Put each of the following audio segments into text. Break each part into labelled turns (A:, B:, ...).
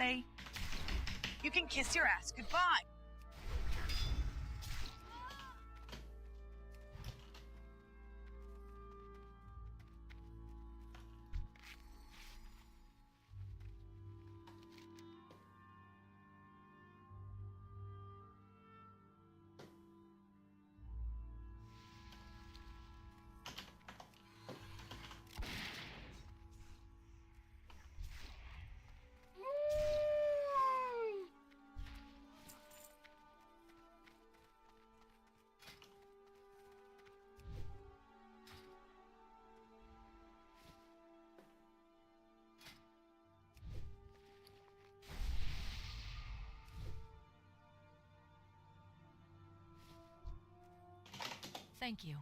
A: Lovely. You can kiss your ass goodbye.
B: Thank you.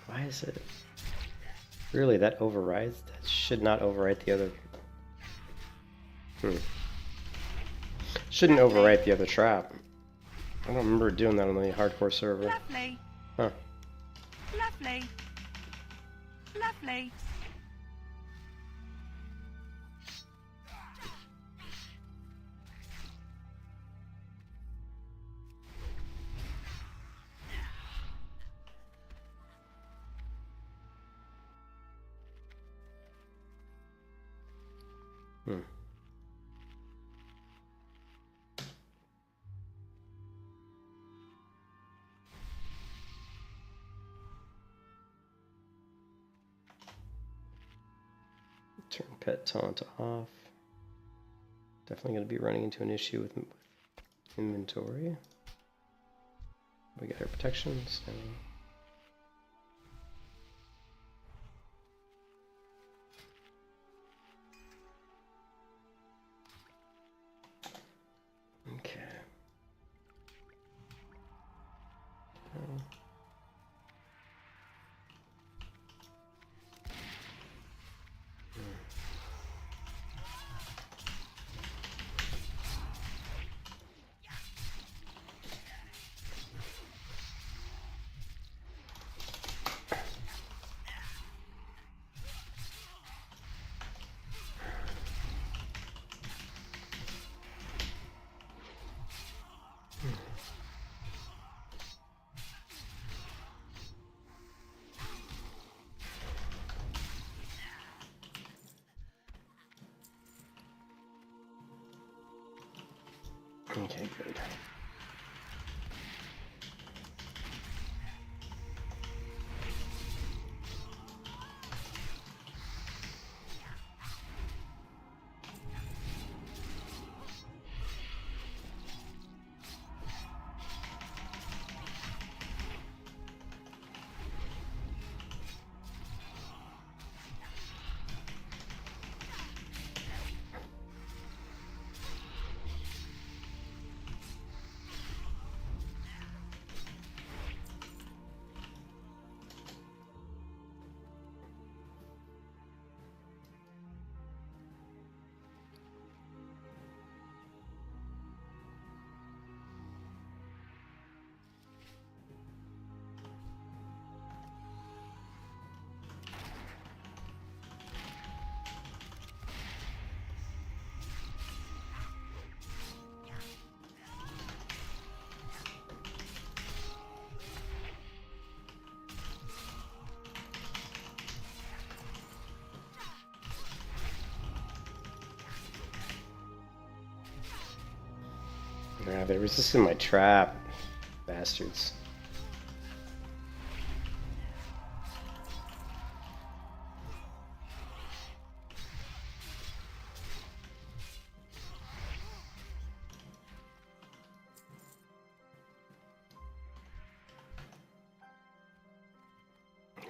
C: Why is it? Really, that overrides? That should not overwrite the other... Shouldn't overwrite the other trap. I don't remember doing that on the hardcore server.
A: Lovely.
C: Huh.
A: Lovely. Lovely.
C: Turn pet taunt off. Definitely going to be running into an issue with inventory. We got our protections. Okay. Okay, good. Yeah, they're resisting my trap. Bastards.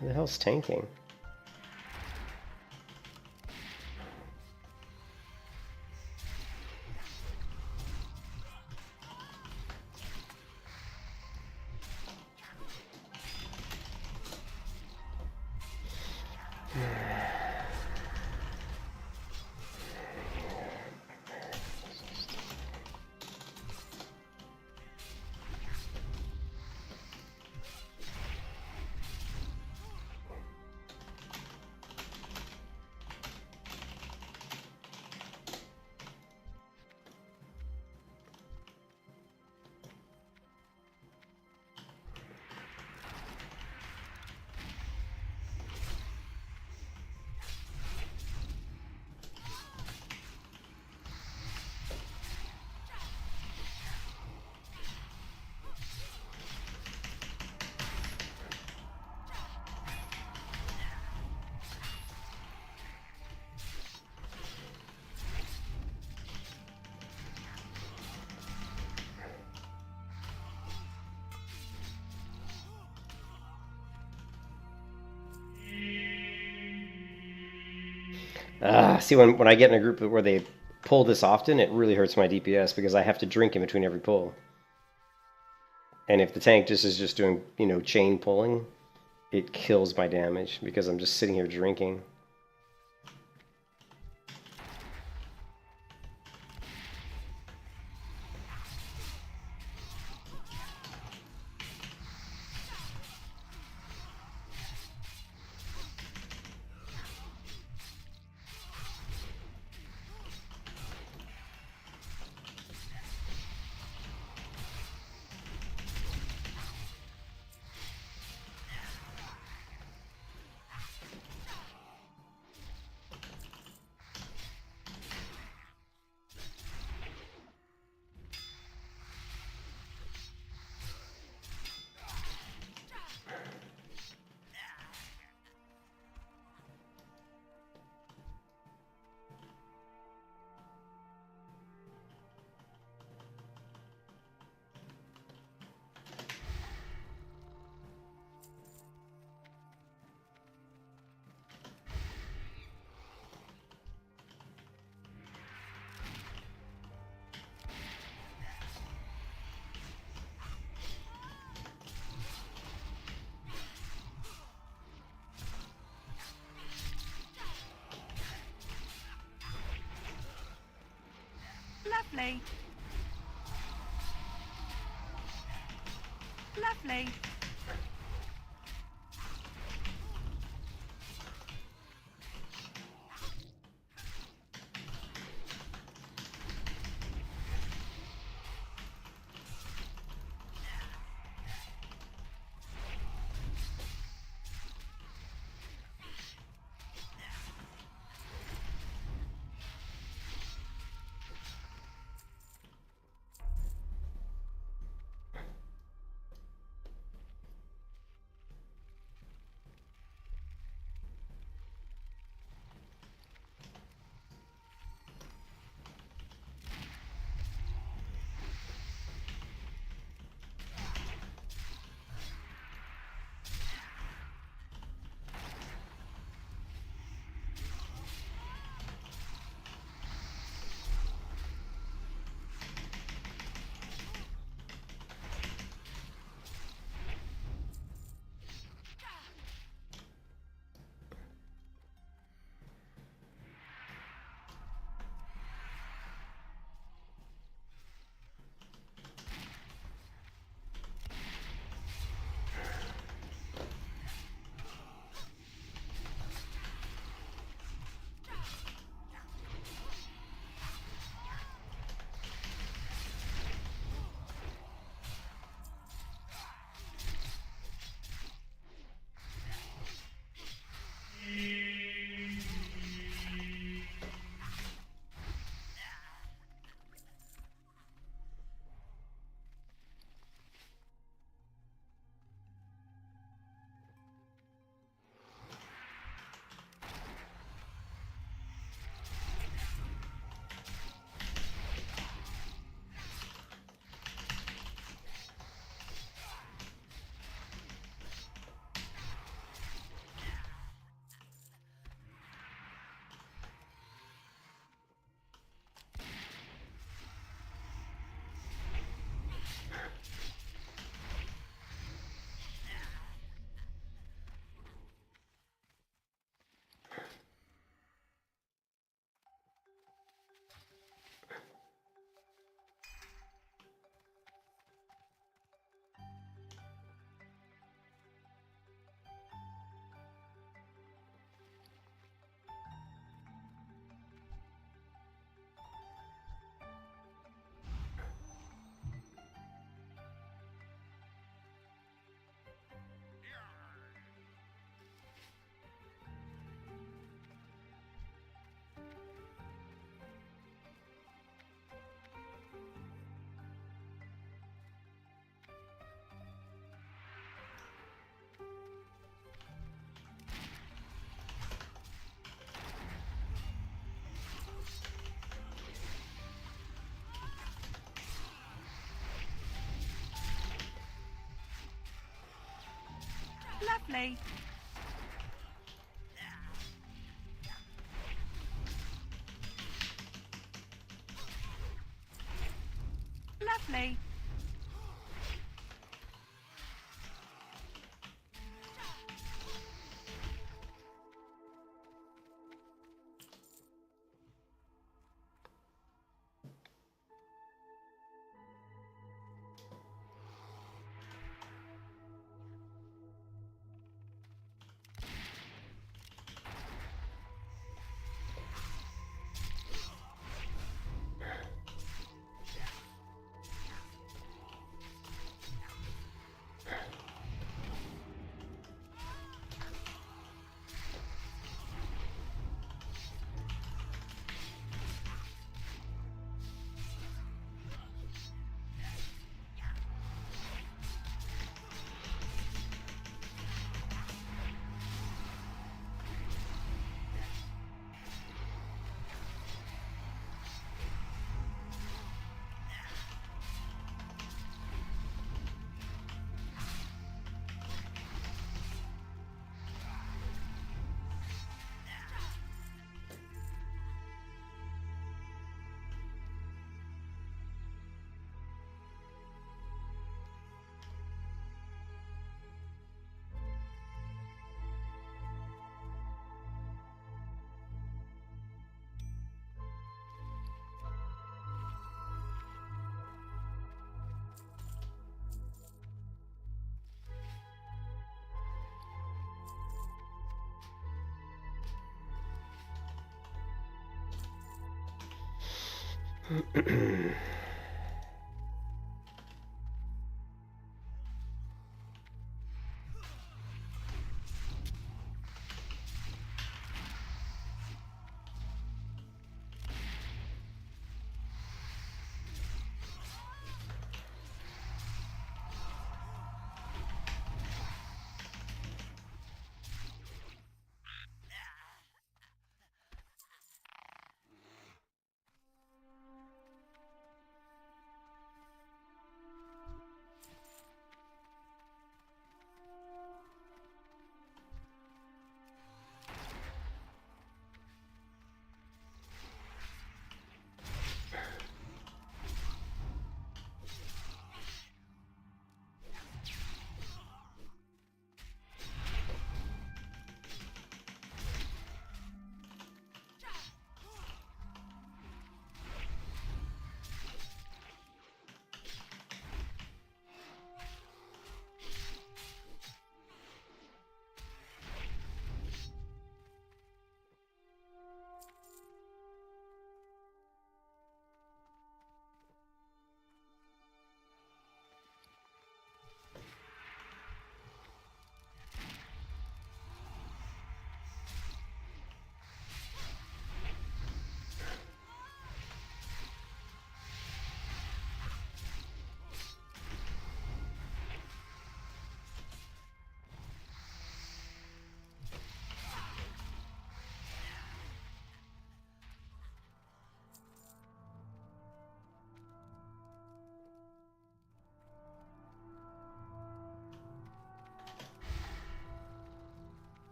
C: Who the hell's tanking? See, when I get in a group where they pull this often, it really hurts my DPS because I have to drink in between every pull. And if the tank just is just doing, you know, chain pulling, it kills my damage because I'm just sitting here drinking.
A: Lovely. Lovely. Lovely. Lovely.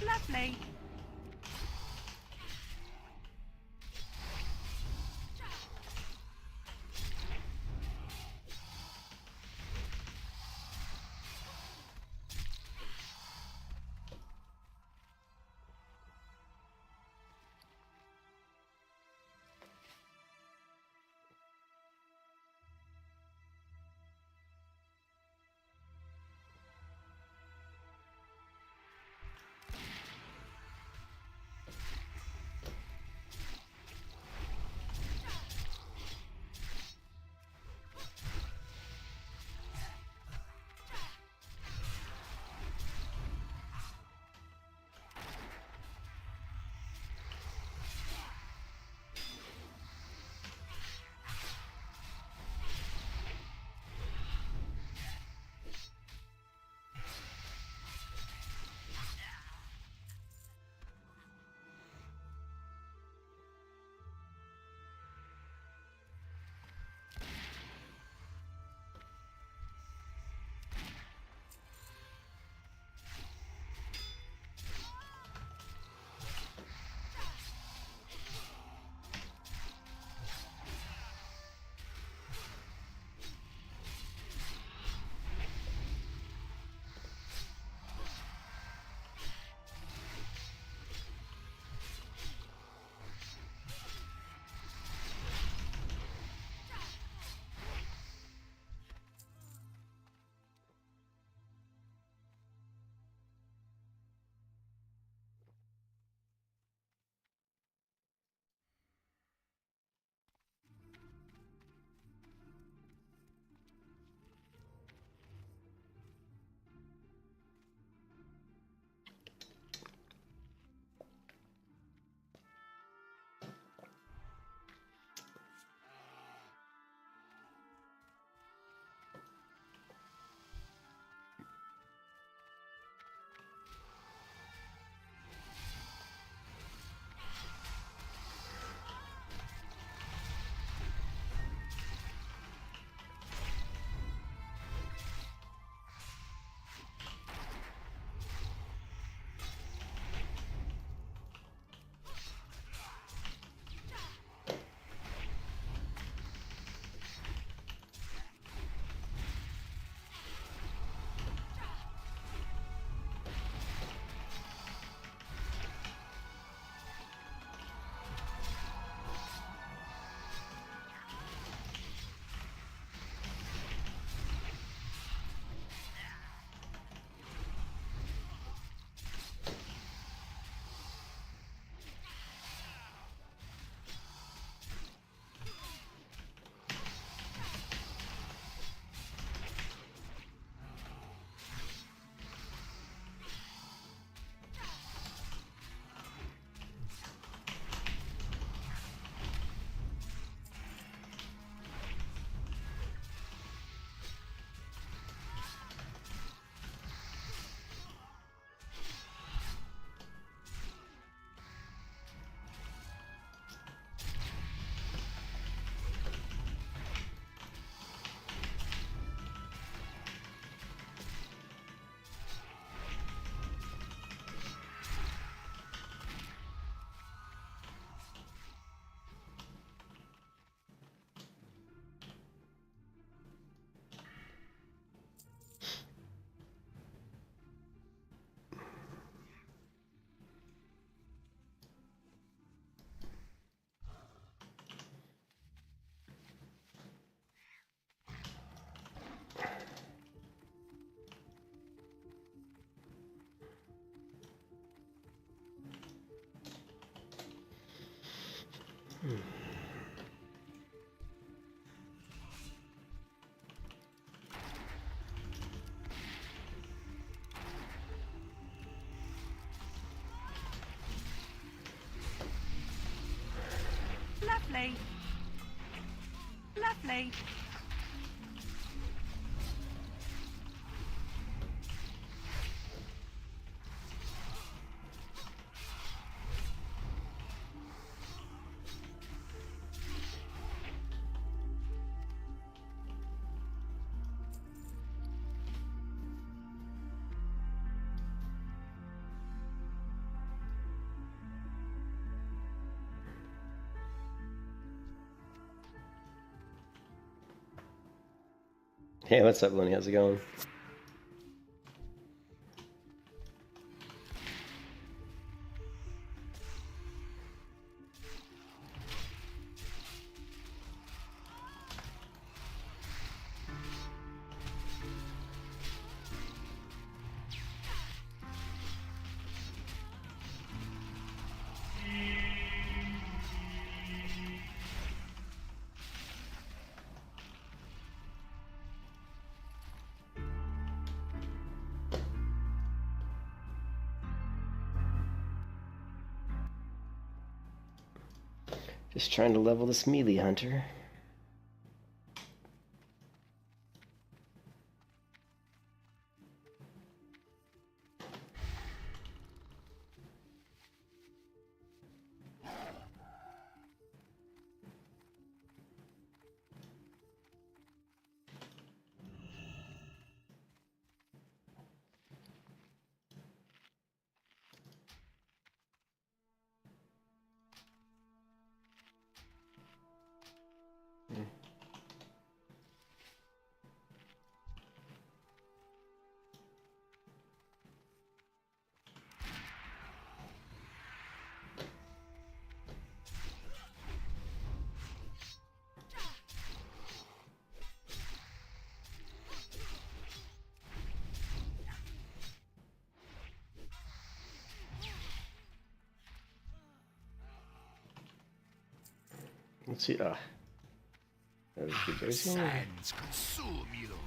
A: Lovely. Lovely. Lovely.
C: Hey, what's up, Lenny? How's it going? Just trying to level this melee hunter. Let's see. That was good.
B: Sands consumilo.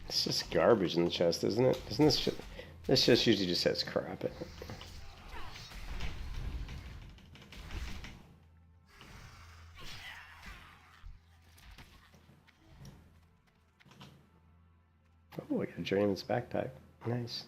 C: It's just garbage in the chest, isn't it? Isn't this shit? This chest usually just says crap. Oh, I got a journeyman's backpack. Nice.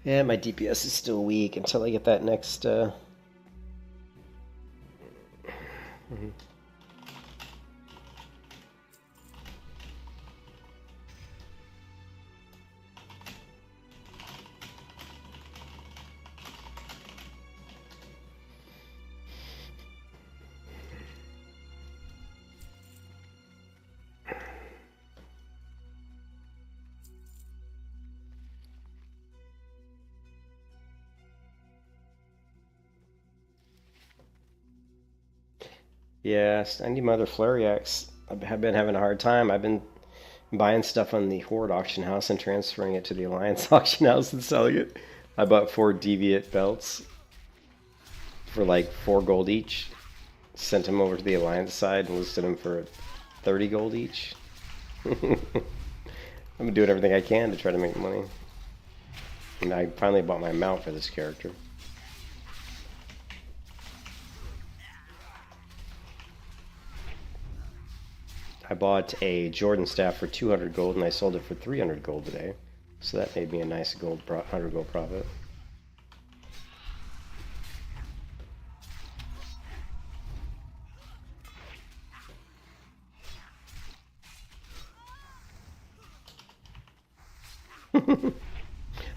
C: Yeah, my DPS is still weak until I get that next, mhm. Yes, I need my other flurry axe. I've been having a hard time. I've been buying stuff on the Horde auction house and transferring it to the Alliance auction house and selling it. I bought 4 Deviate belts for like 4 gold each. Sent them over to the Alliance side and listed them for 30 gold each. I'm doing everything I can to try to make money. And I finally bought my mount for this character. I bought a Jordan staff for 200 gold and I sold it for 300 gold today. So that made me a nice 100 gold profit.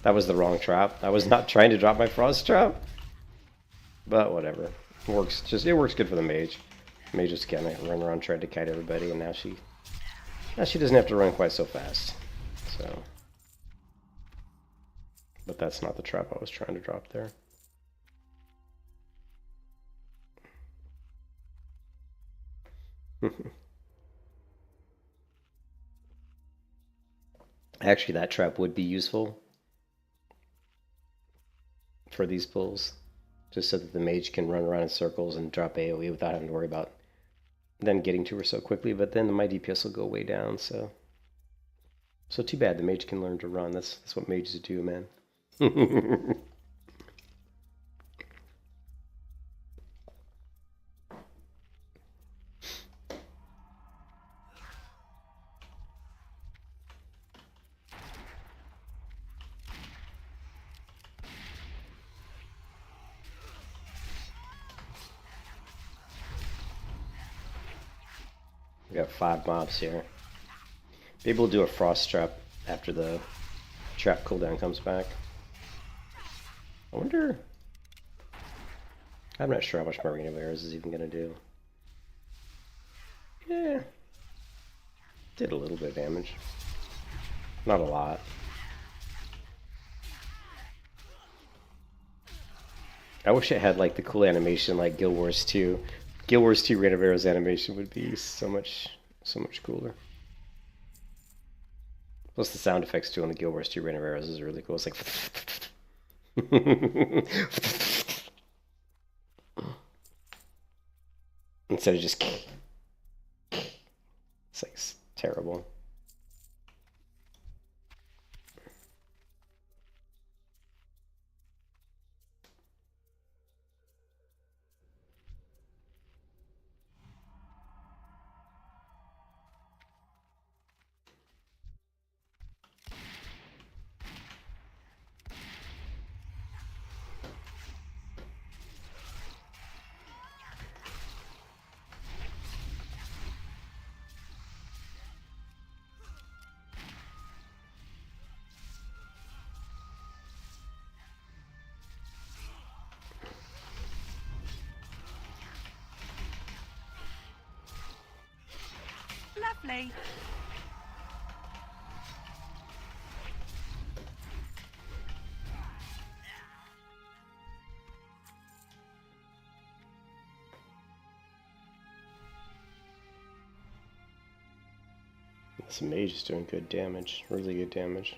C: That was the wrong trap. I was not trying to drop my frost trap. But whatever. It works good for the mage. Mage just kind of run around trying to kite everybody, and now she doesn't have to run quite so fast. So, but that's not the trap I was trying to drop there. Actually, that trap would be useful for these pulls, just so that the mage can run around in circles and drop AoE without having to worry about then getting to her so quickly. But then my DPS will go way down, so too bad. The mage can learn to run. That's what mages do, man. We got 5 mobs here. Maybe we'll do a frost trap after the trap cooldown comes back. I wonder... I'm not sure how much Marina of Arrows is even going to do. Yeah. Did a little bit of damage. Not a lot. I wish it had like the cool animation like Guild Wars 2. Guild Wars 2 Rain of Arrows animation would be so much cooler. Plus the sound effects too on the Guild Wars 2 Rain of Arrows is really cool. It's like instead of just it's like terrible.
A: Lovely.
C: This mage is doing good damage, really good damage.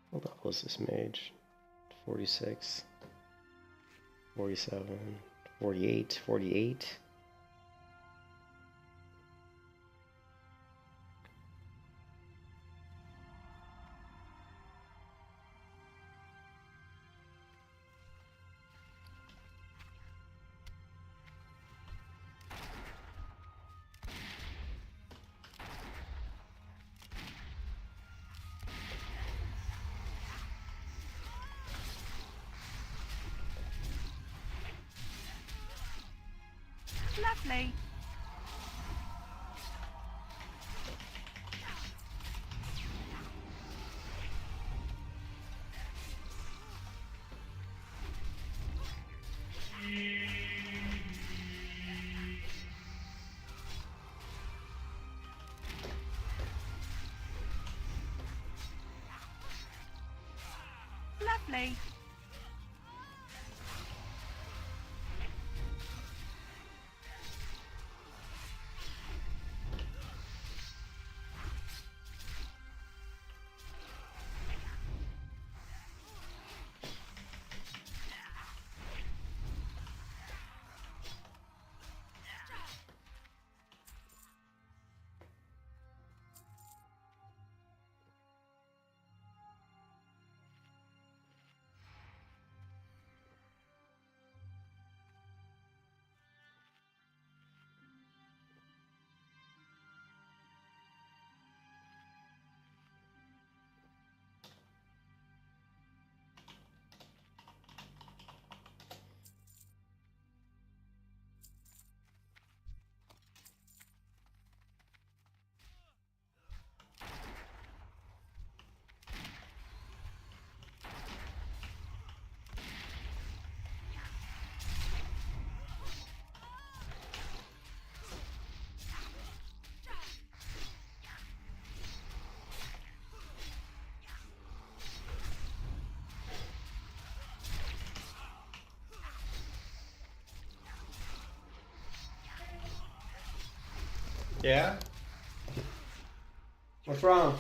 C: What level is this mage? 46, 47, 48, 48.
A: Lovely. Lovely.
C: Yeah? What's wrong?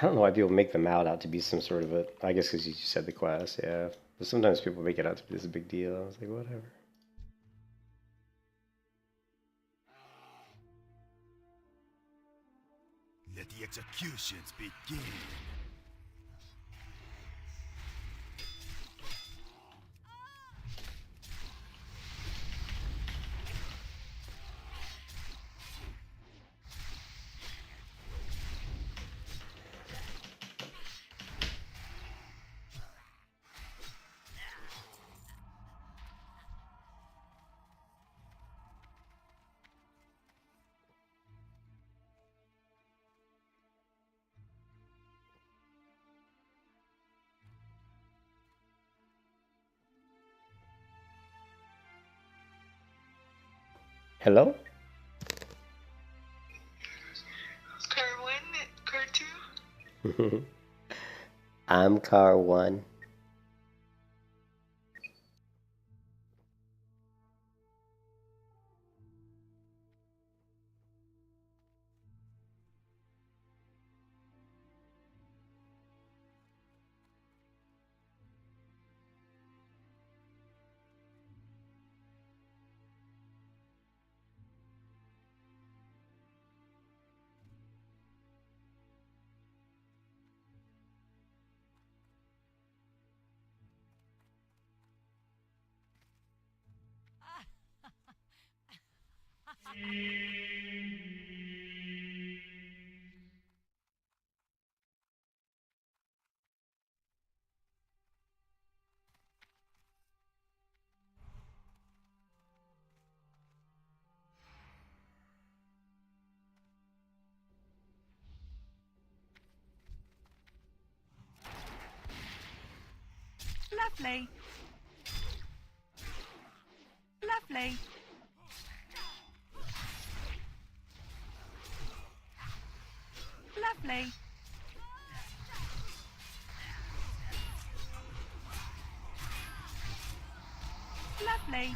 C: I don't know why people make them out to be some sort of a. I guess because you said the class, yeah. But sometimes people make it out to be this big deal. I was like, whatever.
B: Let the executions begin.
C: Hello?
D: Car 1, Car 2?
C: I'm car 1.
A: Lovely. Lovely. Lovely. Lovely.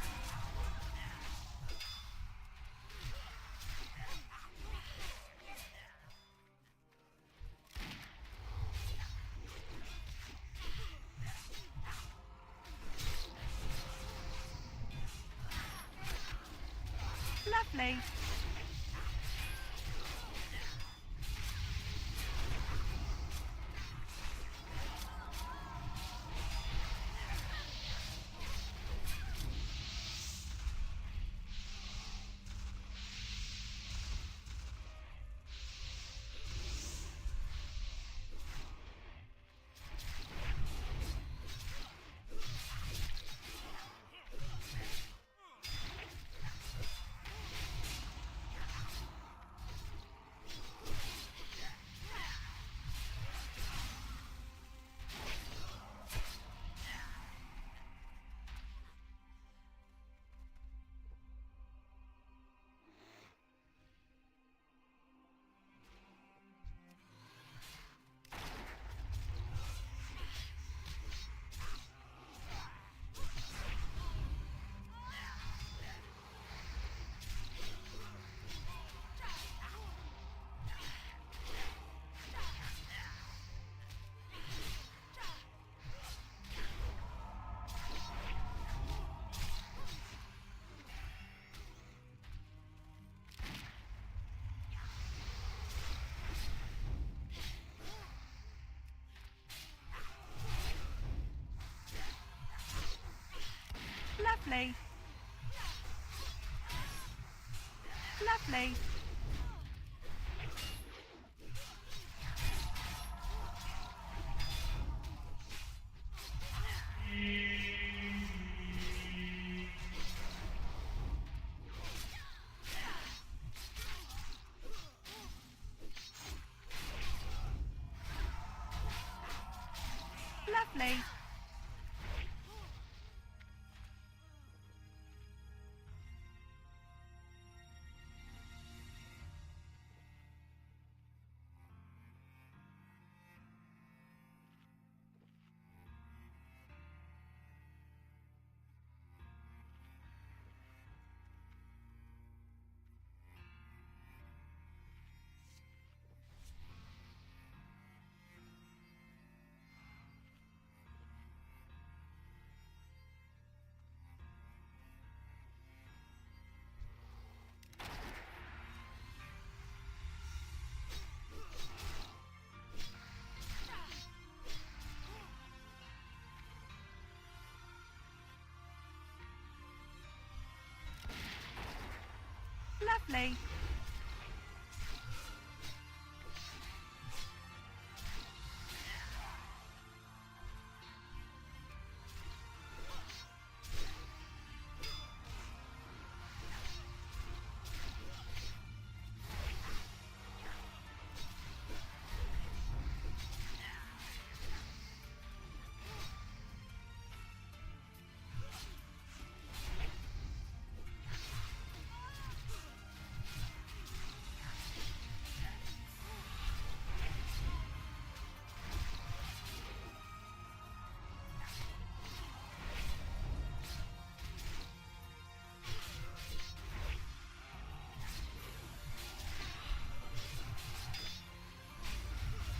A: Lovely. Lovely. Lovely. Lovely. Lovely.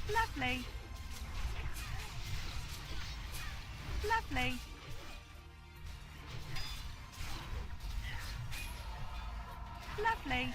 A: Lovely. Lovely. Lovely.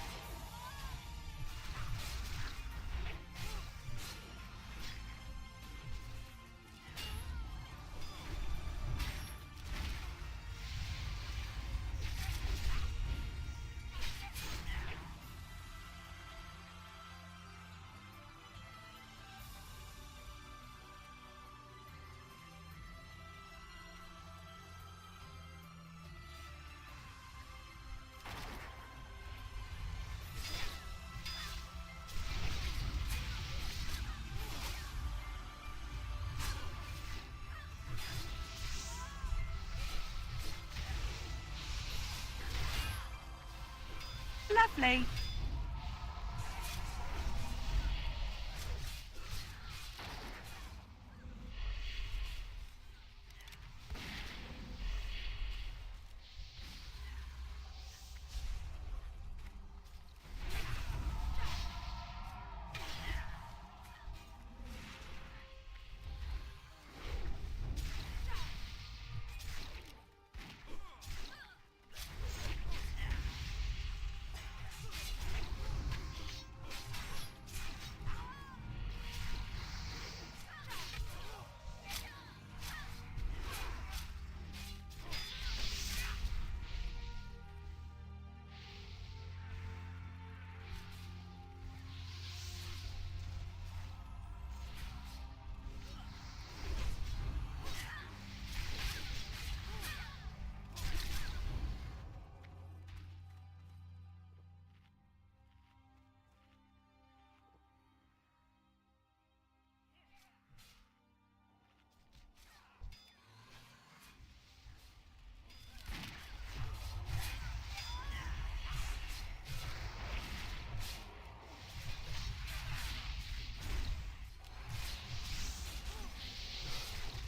A: Lovely.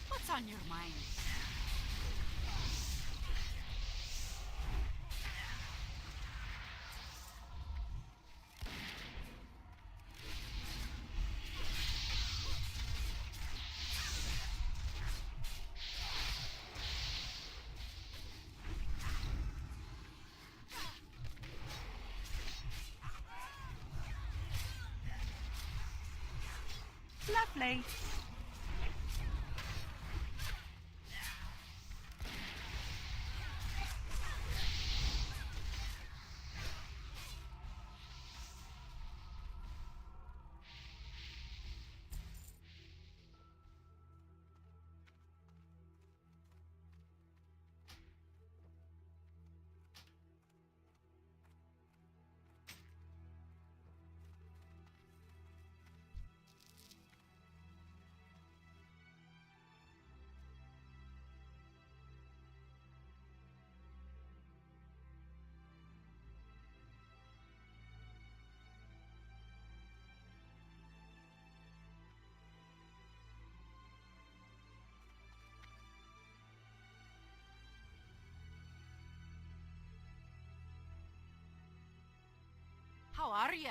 A: What's on your mind? Lovely. How are you?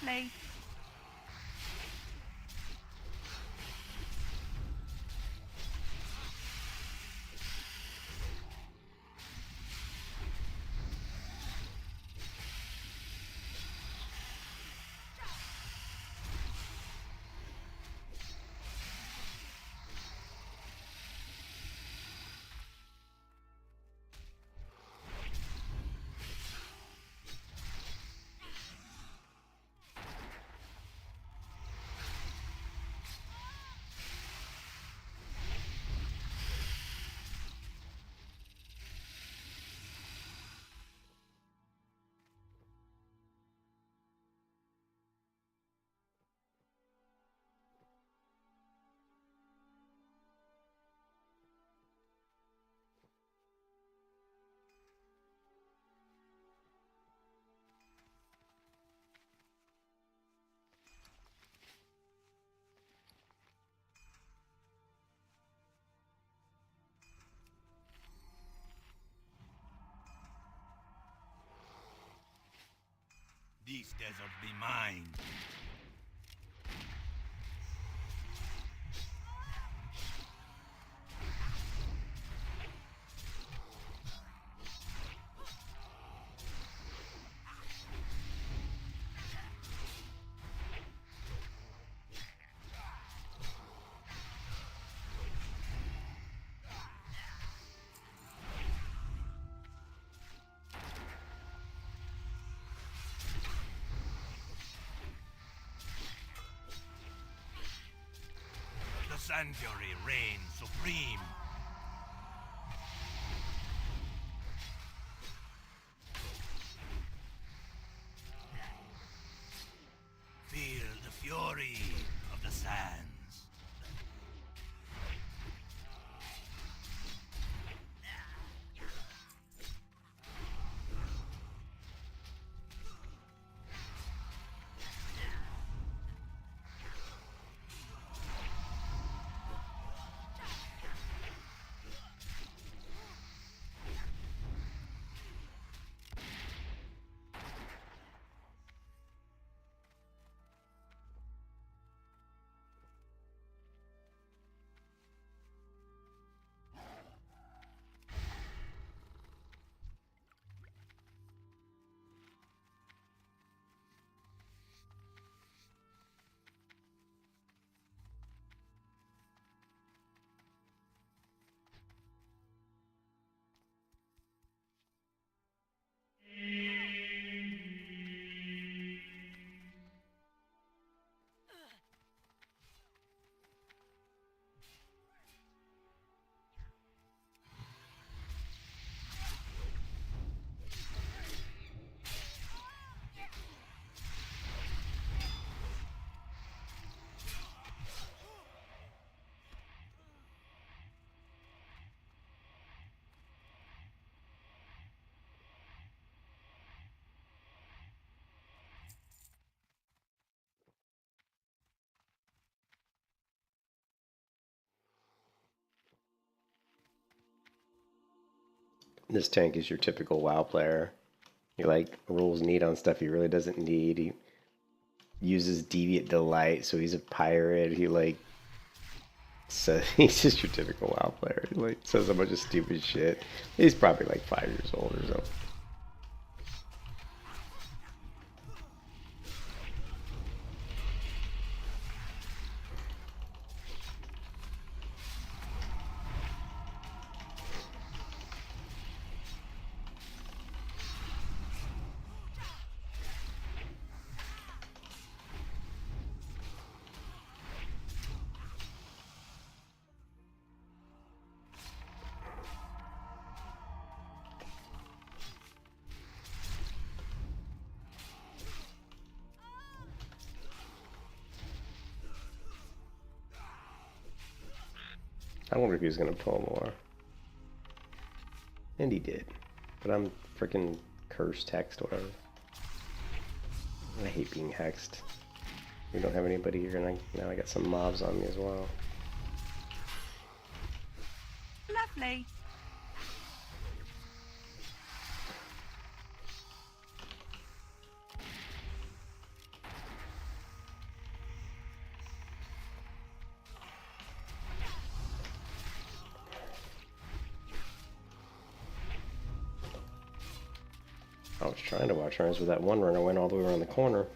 A: Lovely.
B: This desert be mine. The sanctuary reigns supreme. Feel the fury of the sands.
C: This tank is your typical WoW player. He like rolls neat on stuff he really doesn't need. He uses Deviate Delight, so he's a pirate. He like says he's just your typical WoW player. He like says a bunch of stupid shit. He's probably like 5 years old or something. I wonder if he was gonna pull more. And he did. But I'm freaking cursed, hexed, whatever. I hate being hexed. We don't have anybody here, and now I got some mobs on me as well.
A: Lovely.
C: I was trying to watch runners, but that one runner went all the way around the corner.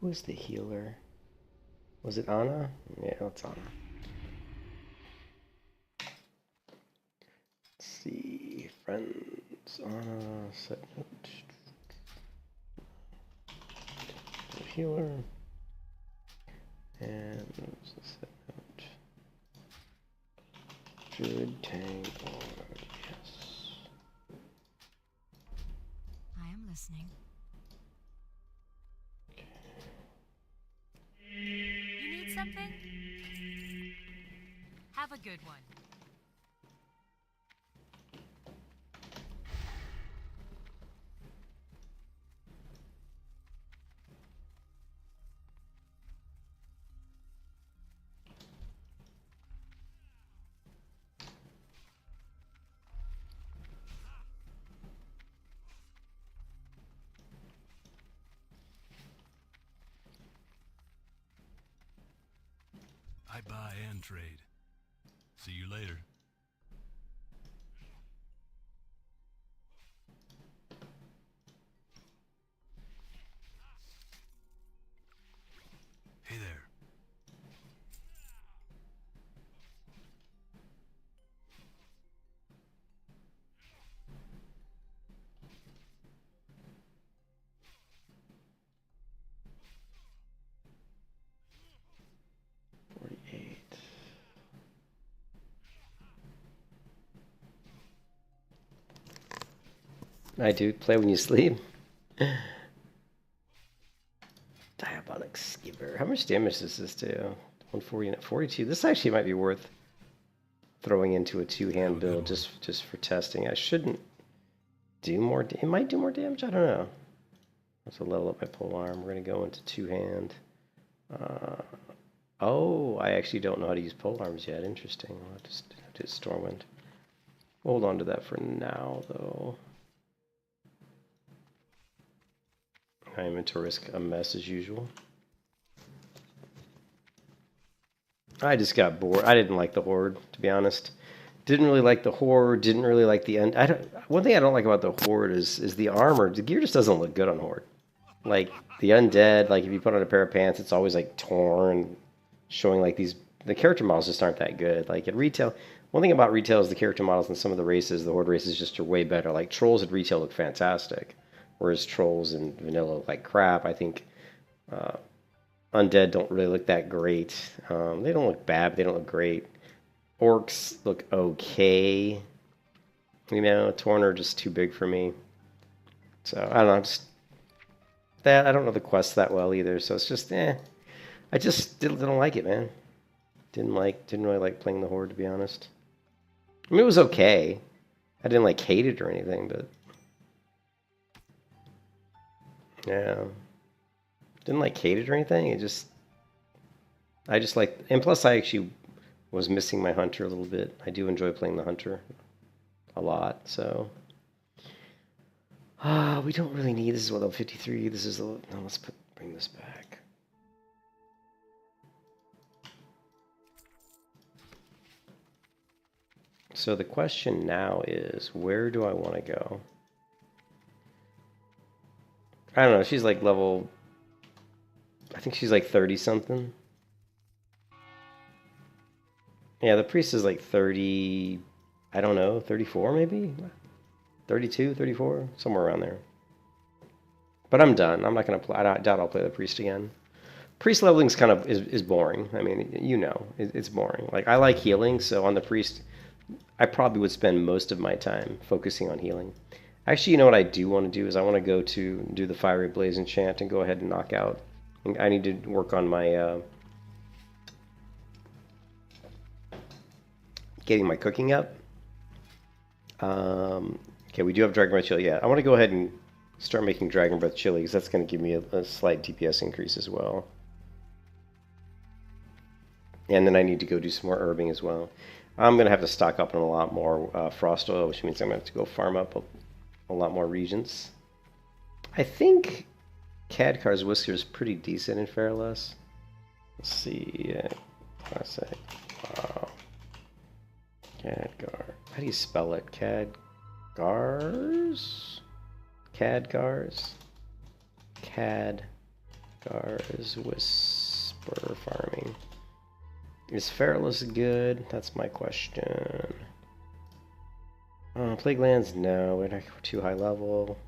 C: Who was the healer? Was it Anna? Yeah, it's Anna. Let's see. Friends. Anna. Set note. Healer. And what was the set note? Druid, tank, or yes.
E: I am listening. You need something? Have a good one.
B: I buy and trade. See you later. Hey there.
C: I do play when you sleep. Diabolic Skiver. How much damage does this do? 140 and 42. This actually might be worth throwing into a two-hand build just for testing. I shouldn't do more. It might do more damage. I don't know. Let's level up my pole arm. We're gonna go into two-hand. Oh, I actually don't know how to use pole arms yet. Interesting. I'll just do Stormwind. Hold on to that for now, though. I am into risk a mess as usual. I just got bored. I didn't like the Horde, to be honest. Didn't really like the Horde. Didn't really like the end. One thing I don't like about the Horde is the armor. The gear just doesn't look good on Horde. Like the undead, like if you put on a pair of pants, it's always like torn, showing like the character models just aren't that good. Like at retail, one thing about retail is the character models in some of the races, the Horde races, just are way better. Like trolls at retail look fantastic, whereas trolls in vanilla look like crap. I think undead don't really look that great. They don't look bad, but they don't look great. Orcs look okay. You know, Torn are just too big for me. So I don't know. I don't know the quests that well either. So it's just I just don't like it, man. Didn't really like playing the Horde, to be honest. I mean, it was okay. I didn't like hate it or anything, but yeah, didn't like hate it or anything. I just like, and plus I actually was missing my hunter a little bit. I do enjoy playing the hunter a lot, so we don't really need. This is what, level 53. This is the no. Let's bring this back. So the question now is, where do I want to go? I don't know. She's like level, I think she's like 30 something. Yeah, the priest is like 30, I don't know, 34 maybe? 32, 34, somewhere around there. But I'm done. I'm not going to play. I doubt I'll play the priest again. Priest leveling is kind of is boring. I mean, you know, it's boring. Like, I like healing, so on the priest, I probably would spend most of my time focusing on healing. Actually, you know what I do want to do is I want to go to do the Fiery Blaze enchant and go ahead and knock out. I need to work on my getting my cooking up. Okay, we do have Dragon Breath Chili. Yeah, I want to go ahead and start making Dragon Breath Chili because that's going to give me a slight DPS increase as well. And then I need to go do some more herbing as well. I'm going to have to stock up on a lot more frost oil, which means I'm going to have to go farm up a lot more regions. I think Khadgar's Whisker is pretty decent in Fairless. Let's see. Classic. Wow. Khadgar. How do you spell it? Khadgar's? Khadgar's? Khadgar's Whisper Farming. Is Fairless good? That's my question. Plague Lands? No, we're too high level.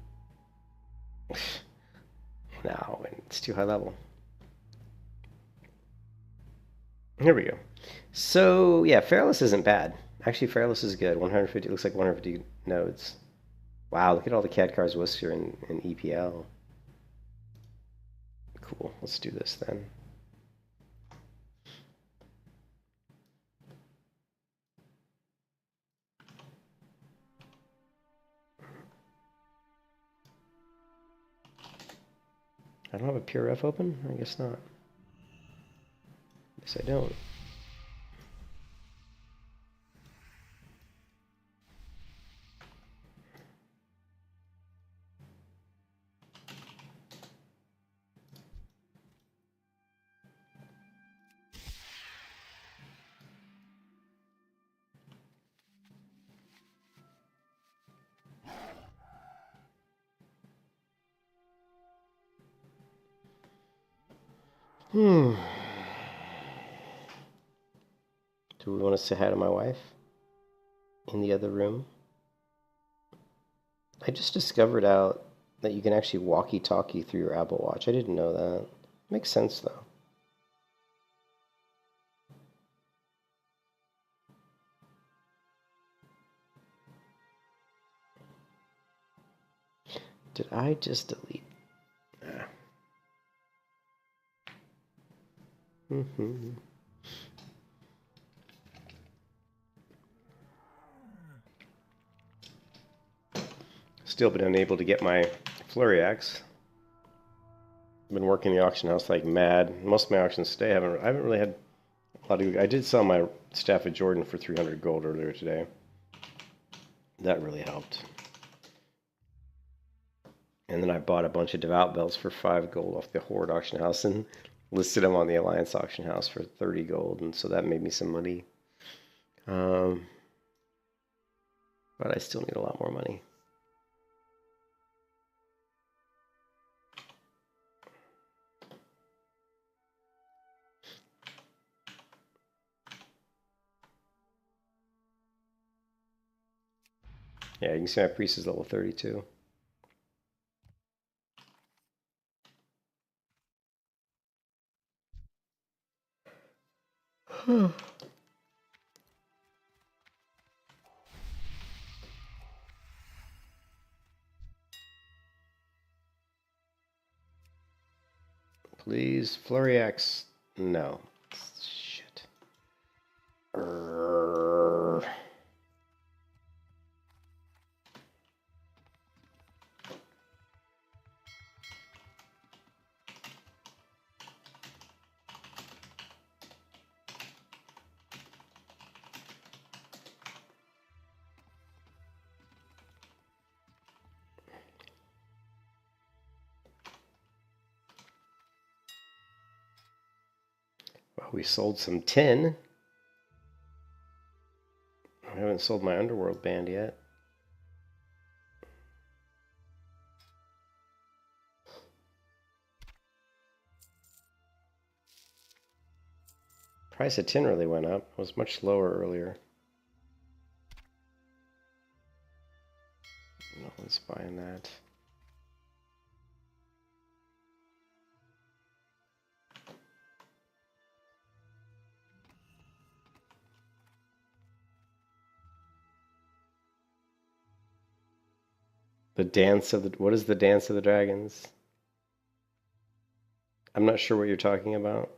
C: No, it's too high level. Here we go. So, yeah, Fairless isn't bad. Actually, Fairless is good. 150, looks like 150 nodes. Wow, look at all the Khadgar's Whisker in EPL. Cool, let's do this then. I don't have a pure F open? I guess not. Guess I don't. Do we want to say hi to my wife? In the other room? I just discovered out that you can actually walkie-talkie through your Apple Watch. I didn't know that. Makes sense, though. Did I just delete Still been unable to get my flurry axe. I've been working the auction house like mad. Most of my auctions today I haven't really had a lot of. I did sell my staff of Jordan for 300 gold earlier today. That really helped. And then I bought a bunch of Devout belts for 5 gold off the Horde auction house and listed them on the Alliance auction house for 30 gold, and so that made me some money. But I still need a lot more money. Yeah, you can see my priest is level 32. Please, Flurry Axe. No. Shit. Well, we sold some tin. I haven't sold my Underworld band yet. Price of tin really went up. It was much lower earlier. No one's buying that. The dance of the... What is the dance of the dragons? I'm not sure what you're talking about.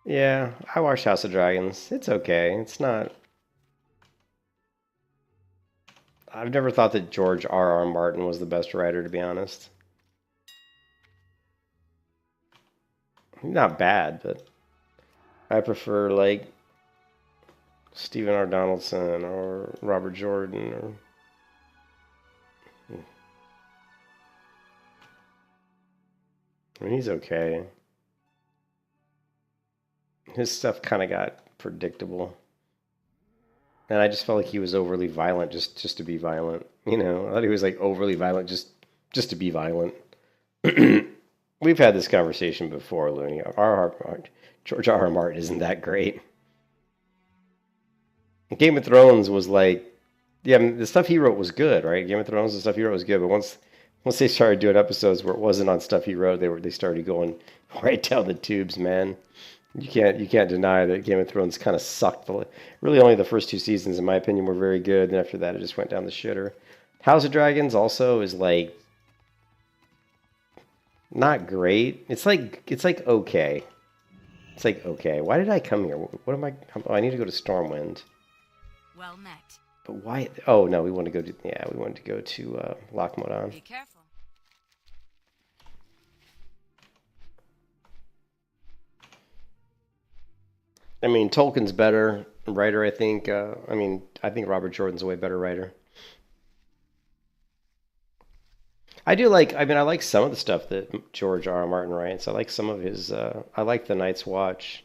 C: Yeah, I watched House of Dragons. It's okay. It's not... I've never thought that George R.R. Martin was the best writer, to be honest. Not bad, but I prefer, like, Stephen R. Donaldson or Robert Jordan or... I mean, he's okay. His stuff kind of got predictable. And I just felt like he was overly violent just to be violent. You know, I thought he was like overly violent just to be violent. We've had this conversation before, Looney. George R.R. Martin isn't that great. Game of Thrones was like, yeah, I mean, the stuff he wrote was good, right? Game of Thrones, the stuff he wrote was good, but once they started doing episodes where it wasn't on stuff he wrote, they started going right down the tubes, man. You can't deny that Game of Thrones kind of sucked. Really, only the first 2 seasons, in my opinion, were very good, and after that, it just went down the shitter. House of Dragons also is like not great. It's like okay. It's like okay. Why did I come here? What am I? Oh, I need to go to Stormwind.
E: Well met.
C: But why? Oh no, we want to go to we wanted to go to Lochmodan.
E: Be careful.
C: I mean, Tolkien's better writer, I think. I think Robert Jordan's a way better writer. I like some of the stuff that George R. R. Martin writes. I like some of his, I like The Night's Watch.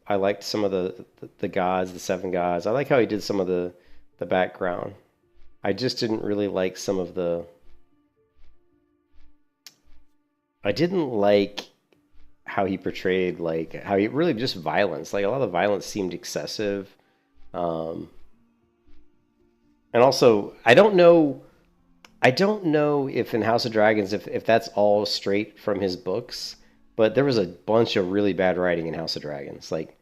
C: I liked some of the gods, the seven gods. I like how he did some of the background. I just didn't really like some of the. I didn't like how he portrayed, like how he really just violence. Like a lot of the violence seemed excessive, and also I don't know if in House of Dragons if that's all straight from his books, but there was a bunch of really bad writing in House of Dragons. Like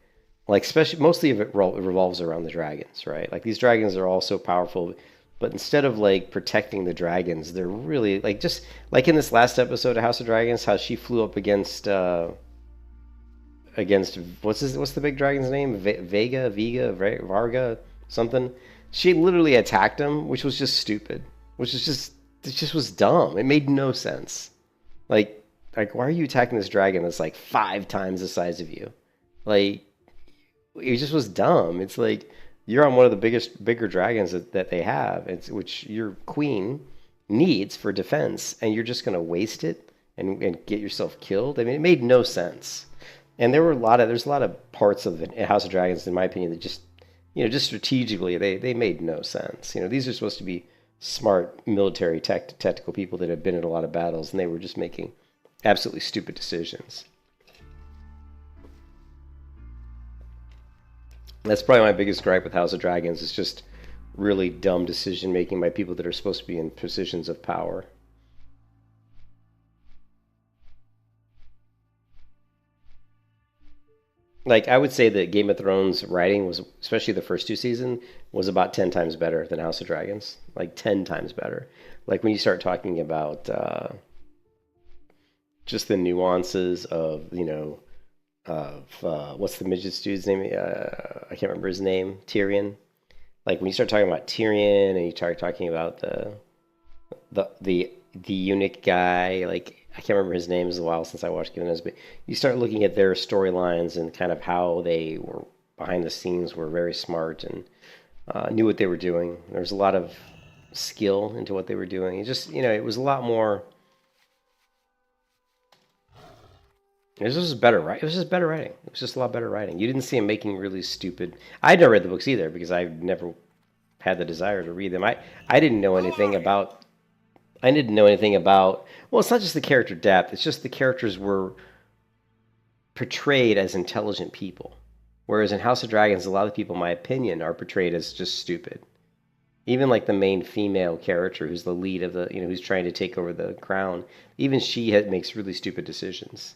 C: especially mostly of it revolves around the dragons, right? Like these dragons are all so powerful, but instead of like protecting the dragons, they're really like just like in this last episode of House of Dragons, how she flew up against what's the big dragon's name? Varga, something. She literally attacked him, which was just stupid. It just was dumb. It made no sense. Like why are you attacking this dragon that's like 5 times the size of you? Like it just was dumb. It's like you're on one of the bigger dragons that they have, which your queen needs for defense, and you're just gonna waste it and get yourself killed. I mean, it made no sense. And there's a lot of parts of the House of Dragons, in my opinion, that just just strategically they made no sense. These are supposed to be smart military tactical people that have been in a lot of battles, and they were just making absolutely stupid decisions. That's probably my biggest gripe with House of Dragons. It's just really dumb decision making by people that are supposed to be in positions of power. Like I would say that Game of Thrones writing was, especially the first 2 seasons, was about 10 times better than House of Dragons. Like 10 times better. Like when you start talking about just the nuances of what's the midget dude's name? I can't remember his name. Tyrion. Like when you start talking about Tyrion and you start talking about the eunuch guy, like I can't remember his name. It's a while since I watched Game of Thrones, but you start looking at their storylines and kind of how they were behind the scenes were very smart and knew what they were doing. There was a lot of skill into what they were doing. It just it was a lot more. It was just better, right? It was just better writing. It was just a lot better writing. You didn't see him making really stupid. I'd never read the books either because I've never had the desire to read them. I didn't know anything about. I didn't know anything about. Well, it's not just the character depth. It's just the characters were portrayed as intelligent people, whereas in House of Dragons, a lot of people, in my opinion, are portrayed as just stupid. Even like the main female character, who's the lead of the, who's trying to take over the crown, even she makes really stupid decisions.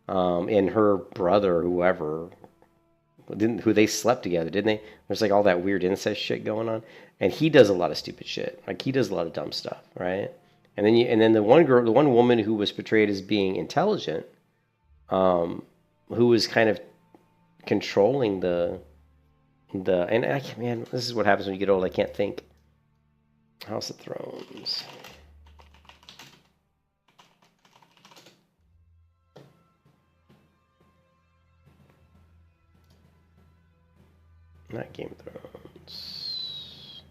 C: And her brother, whoever, who they slept together, didn't they? There's like all that weird incest shit going on, and he does a lot of stupid shit. Like he does a lot of dumb stuff, right? And then the one girl, the one woman who was portrayed as being intelligent, who was kind of controlling the and man, this is what happens when you get old. I can't think. House of Thrones. Not Game of Thrones.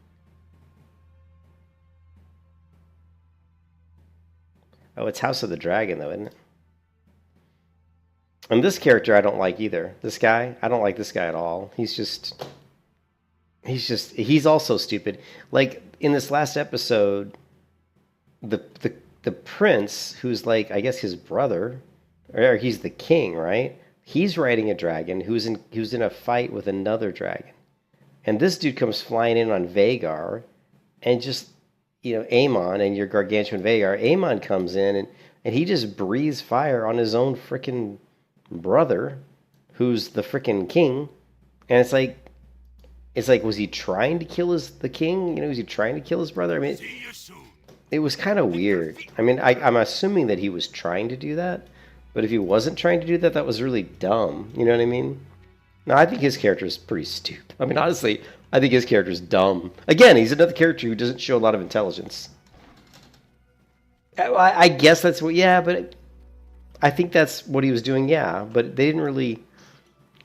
C: Oh, it's House of the Dragon, though, isn't it? And this character I don't like either. This guy, I don't like this guy at all. He's also stupid. Like in this last episode, the prince, who's like, I guess his brother, or he's the king, right? He's riding a dragon who's in a fight with another dragon. And this dude comes flying in on Vhagar, and just, Aemon and your gargantuan Vhagar, Aemon comes in and he just breathes fire on his own freaking brother, who's the freaking king. And it's like, was he trying to kill the king? Was he trying to kill his brother? I mean, it was kind of weird. I mean, I'm assuming that he was trying to do that. But if he wasn't trying to do that, that was really dumb. You know what I mean? No, I think his character is pretty stupid. I mean, honestly, I think his character is dumb. Again, he's another character who doesn't show a lot of intelligence. I guess that's what, yeah, but I think that's what he was doing, yeah. But they didn't really...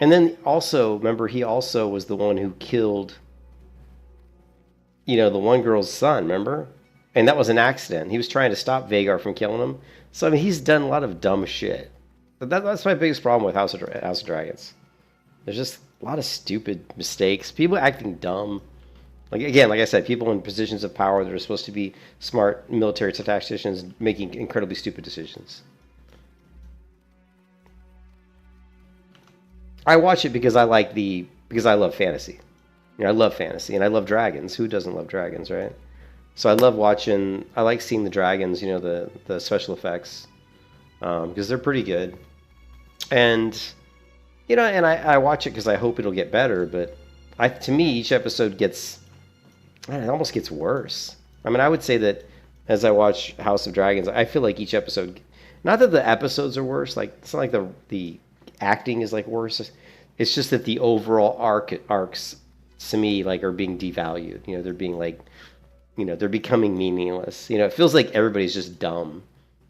C: And then also, remember, he also was the one who killed, the one girl's son, remember? And that was an accident. He was trying to stop Vhagar from killing him. So, I mean, he's done a lot of dumb shit. But that's my biggest problem with House of Dragons. There's just a lot of stupid mistakes. People acting dumb. Like again, like I said, people in positions of power that are supposed to be smart military tacticians making incredibly stupid decisions. I watch it because I love fantasy. You know, I love fantasy and I love dragons. Who doesn't love dragons, right? So I love watching. I like seeing the dragons. You know, the special effects because they're pretty good. And you know, and I watch it because I hope it'll get better. But to me, each episode gets. It almost gets worse. I mean, I would say that as I watch House of Dragons, I feel like each episode, not that the episodes are worse, like it's not like the acting is like worse. It's just that the overall arcs to me like are being devalued. You know, they're being like, you know, they're becoming meaningless. You know, it feels like everybody's just dumb.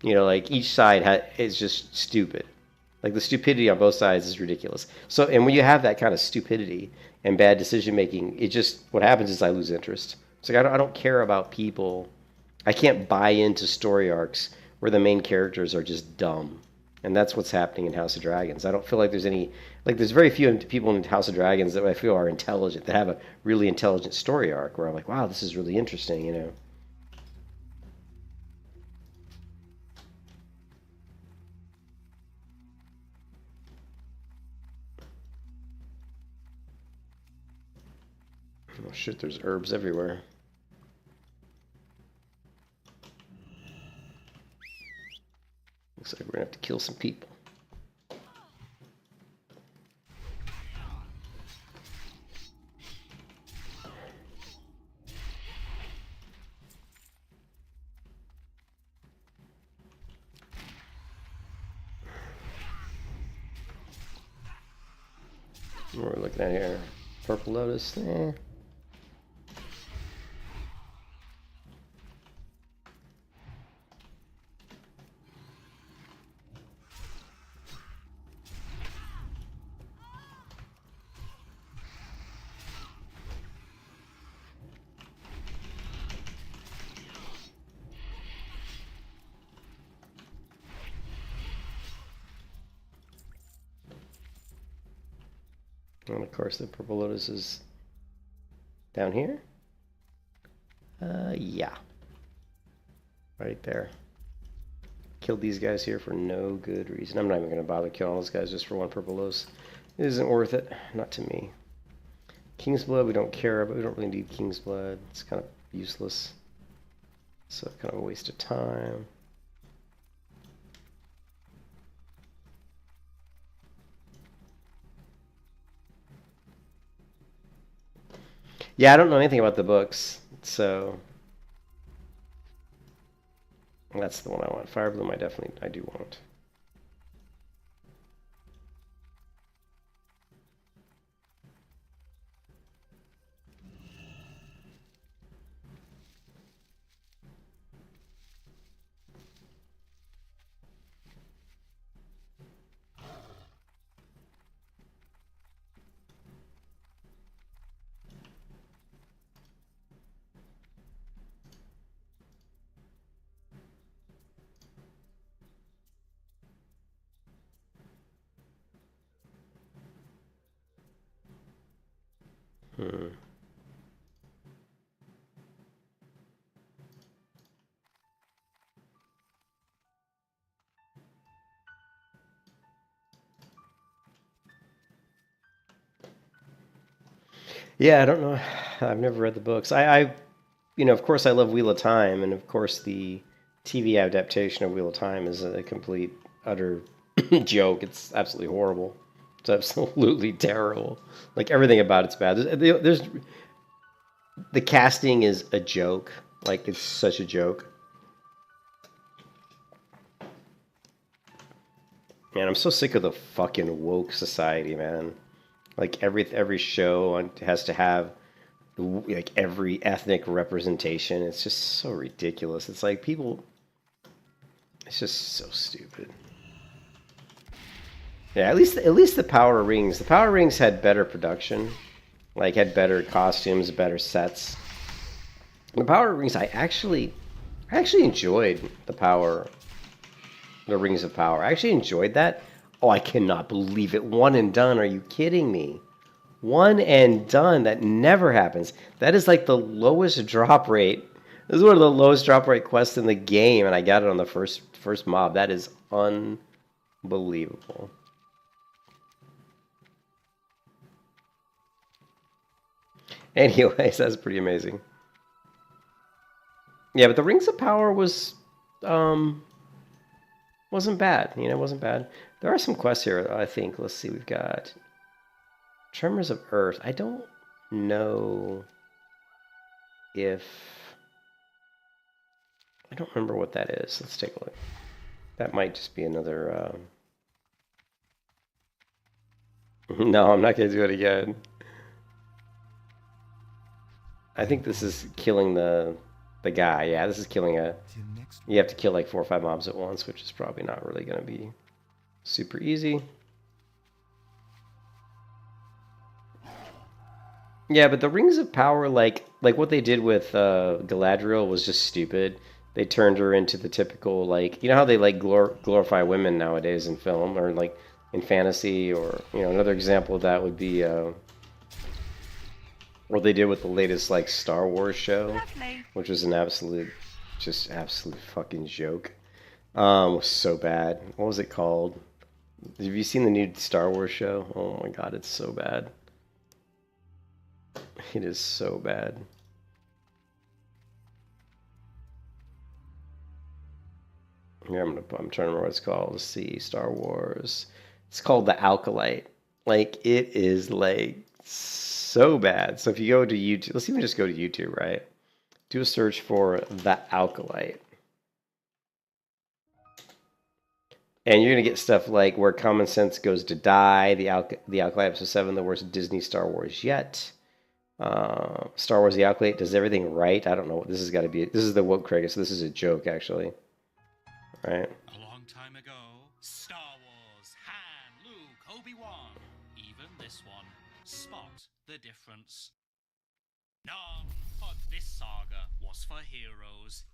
C: You know, like each side is just stupid. Like the stupidity on both sides is ridiculous. So, and when you have that kind of stupidity and bad decision making, it just, what happens is I lose interest. It's like I don't care about people. I can't buy into story arcs where the main characters are just dumb. And that's what's happening in House of Dragons. I don't feel like there's very few people in House of Dragons that I feel are intelligent, that have a really intelligent story arc where I'm like, wow, this is really interesting, you know. Oh shit, there's herbs everywhere. Looks like we're gonna have to kill some people. What are we looking at here? Purple lotus? Eh. And of course the purple lotus is down here. Yeah. Right there. Killed these guys here for no good reason. I'm not even going to bother killing all those guys just for one purple lotus. It isn't worth it. Not to me. King's blood we don't care about. We don't really need king's blood. It's kind of useless. So kind of a waste of time. Yeah, I don't know anything about the books, so that's the one I want. Fire Bloom, I do want. Yeah, I don't know. I've never read the books. You know, of course I love Wheel of Time, and of course the TV adaptation of Wheel of Time is a complete, utter joke. It's absolutely horrible. It's absolutely terrible. Like, everything about it's bad. The casting is a joke. Like, it's such a joke. Man, I'm so sick of the fucking woke society, man. Like, every show has to have like every ethnic representation. It's just so ridiculous. It's like people. It's just so stupid. Yeah, at least the Power Rings. The Power Rings had better production, like had better costumes, better sets. The Power Rings, I actually enjoyed the Rings of Power. I actually enjoyed that. Oh, I cannot believe it. One and done. Are you kidding me? One and done. That never happens. That is like the lowest drop rate. This is one of the lowest drop rate quests in the game, and I got it on the first mob. That is unbelievable. Anyways, that's pretty amazing. Yeah, but the Rings of Power wasn't bad. You know, wasn't bad. There are some quests here, I think. Let's see. We've got Tremors of Earth. I don't know if... I don't remember what that is. Let's take a look. That might just be another... No, I'm not going to do it again. I think this is killing the guy. Yeah, this is killing a... You have to kill like 4 or 5 mobs at once, which is probably not really going to be super easy. Yeah, but the Rings of Power, like what they did with Galadriel was just stupid. They turned her into the typical, like, you know how they like glorify women nowadays in film or like in fantasy, or, you know, another example of that would be what they did with the latest like Star Wars show, which was an absolute fucking joke. Was so bad. What was it called? Have you seen the new Star Wars show? Oh my god, it's so bad. It is so bad. Here, I'm trying to remember what it's called. Let's see, Star Wars. It's called The Alkalite. Like, it is like so bad. So if you go to YouTube, let's even just go to YouTube, right? Do a search for The Alkalite. And you're going to get stuff like Where Common Sense Goes to Die, The Alkalite Episode 7, the worst Disney Star Wars yet. Star Wars The Alkalite does everything right. I don't know what this has got to be. This is the woke critic, so this is a joke, actually. Right?
F: A long time ago, Star Wars, Han, Luke, Obi-Wan. Even this one. Spot the difference. None for this saga was for heroes.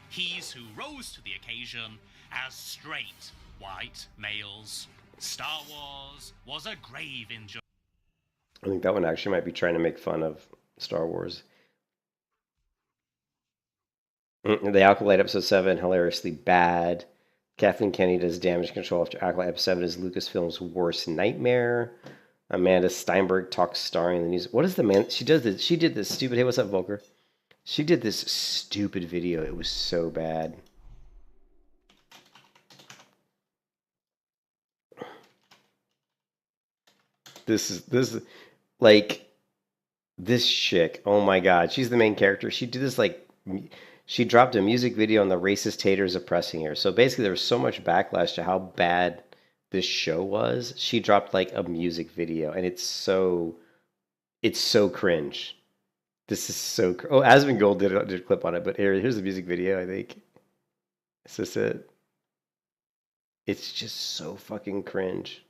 F: He's who rose to the occasion as straight white males. Star Wars was a grave injury.
C: I think that one actually might be trying to make fun of Star Wars. The Alkalite Episode 7, hilariously bad. Kathleen Kennedy does damage control after Alkalite Episode 7 is Lucasfilm's worst nightmare. Amanda Steinberg talks starring in the news. What is the man? She did this stupid... Hey, what's up, Volker? She did this stupid video. It was so bad. This is like, this chick. Oh my god. She's the main character. She did this like... She dropped a music video on the racist haters oppressing her. So basically there was so much backlash to how bad this show was. She dropped like a music video, and it's so cringe. This is so... Oh, Asmongold did a clip on it, but here's the music video, I think. Is this it? It's just so fucking cringe.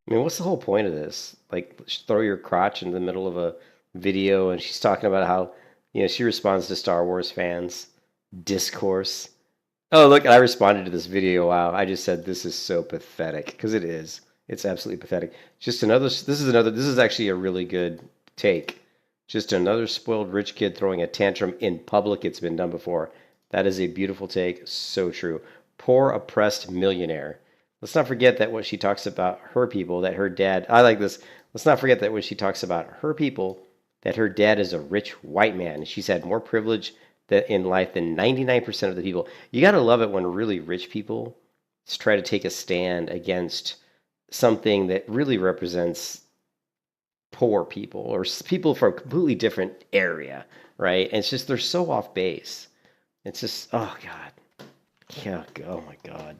C: I mean, what's the whole point of this? Like, throw your crotch in the middle of a video, and she's talking about how, you know, she responds to Star Wars fans' discourse. Oh, look, I responded to this video. Wow, I just said this is so pathetic, because it is. It's absolutely pathetic. Just another. This is actually a really good take. Just another spoiled rich kid throwing a tantrum in public. It's been done before. That is a beautiful take. So true. Poor oppressed millionaire. Let's not forget that when she talks about her people, that her dad... I like this. Let's not forget that when she talks about her people, that her dad is a rich white man. She's had more privilege in life than 99% of the people. You got to love it when really rich people try to take a stand against something that really represents poor people or people from a completely different area, right? And it's just, they're so off base. It's just, oh, God. Yeah, oh, my God.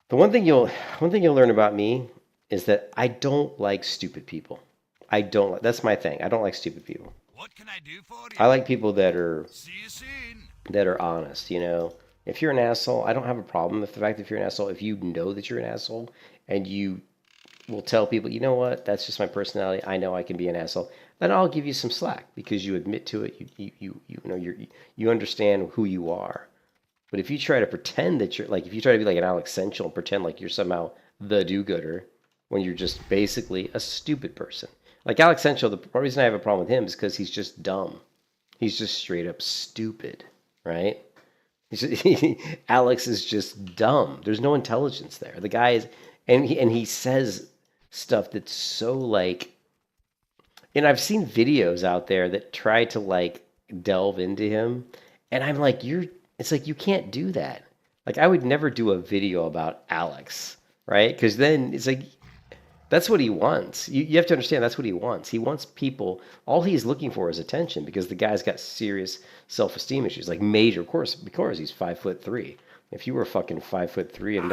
C: The one thing you'll learn about me is that I don't like stupid people. I don't like, that's my thing. I don't like stupid people.
B: What can I do for you?
C: I like people that are
B: See you soon.
C: honest, you know. If you're an asshole, I don't have a problem with the fact that if you're an asshole, if you know that you're an asshole and you will tell people, you know what, that's just my personality. I know I can be an asshole. Then I'll give you some slack because you admit to it. You know you understand who you are. But if you try to pretend that you're like, if you try to be like an Alex Sensual and pretend like you're somehow the do-gooder when you're just basically a stupid person. Like Alex Sensual, the reason I have a problem with him is because he's just dumb. He's just straight up stupid, right? Alex is just dumb. There's no intelligence there. The guy is, and he says stuff that's so like, and I've seen videos out there that try to like delve into him, and I'm like, it's like you can't do that. Like I would never do a video about Alex, right? Because then it's like that's what he wants. You have to understand that's what he wants. He wants people. All he's looking for is attention because the guy's got serious self-esteem issues, like major. Of course, because he's 5'3". If you were fucking 5'3" and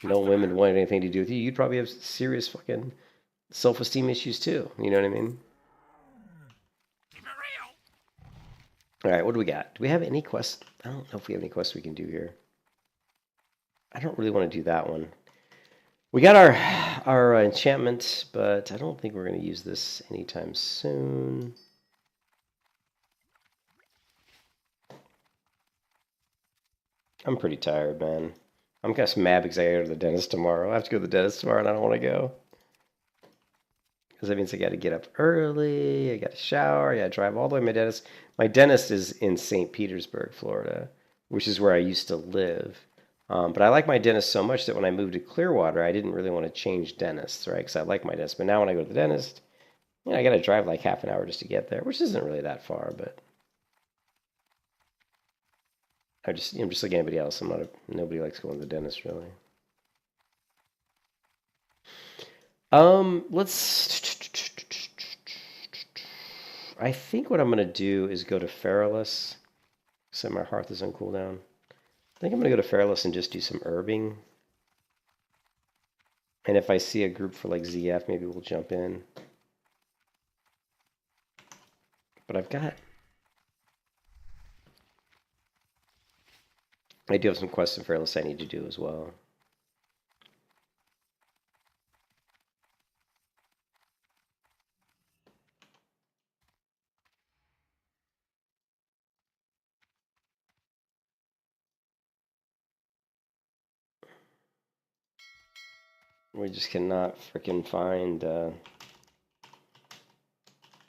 C: no women wanted anything to do with you, you'd probably have serious fucking self-esteem issues too. You know what I mean?
B: Keep it real.
C: All right, what do we got? Do we have any quests? I don't know if we have any quests we can do here. I don't really want to do that one. We got our enchantment, but I don't think we're going to use this anytime soon. I'm pretty tired, man. I'm kind of mad because I gotta go to the dentist tomorrow. I have to go to the dentist tomorrow and I don't want to go. Because that means I got to get up early, I got to shower, I got to drive all the way to my dentist. My dentist is in St. Petersburg, Florida, which is where I used to live. But I like my dentist so much that when I moved to Clearwater, I didn't really want to change dentists, right? Because I like my dentist. But now when I go to the dentist, you know, I got to drive like half an hour just to get there, which isn't really that far. But I'm just like anybody else. Nobody likes going to the dentist, really. I think what I'm going to do is go to Feralus. So my hearth is on cooldown. I think I'm going to go to Feralus and just do some herbing. And if I see a group for like ZF, maybe we'll jump in. But I do have some quests in Feralus I need to do as well. We just cannot freaking find a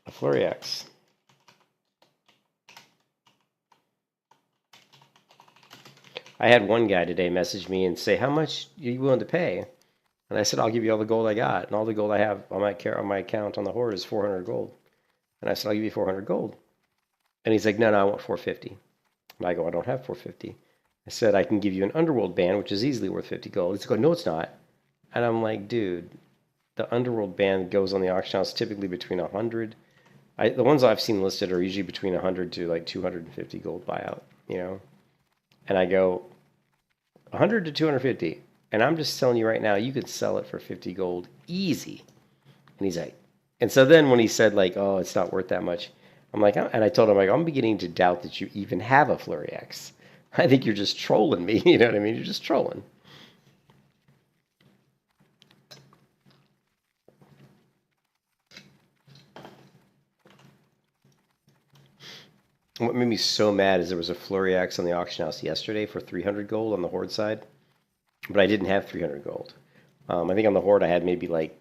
C: Floriax. I had one guy today message me and say, how much are you willing to pay? And I said, I'll give you all the gold I got. And all the gold I have on my account on the Horde is 400 gold. And I said, I'll give you 400 gold. And he's like, no, I want 450. And I go, I don't have 450. I said, I can give you an Underworld band, which is easily worth 50 gold. He's going, no, it's not. And I'm like, dude, the Underworld band goes on the auction house typically between 100. The ones I've seen listed are usually between 100 to like 250 gold buyout, you know? And I go, 100 to 250. And I'm just telling you right now, you could sell it for 50 gold easy. And he's like, and so then when he said like, oh, it's not worth that much, I'm like, and I told him, like, I'm beginning to doubt that you even have a Floriax. I think you're just trolling me. You know what I mean? You're just trolling. What made me so mad is there was a Floriax on the auction house yesterday for 300 gold on the Horde side, but I didn't have 300 gold. I think on the Horde I had maybe like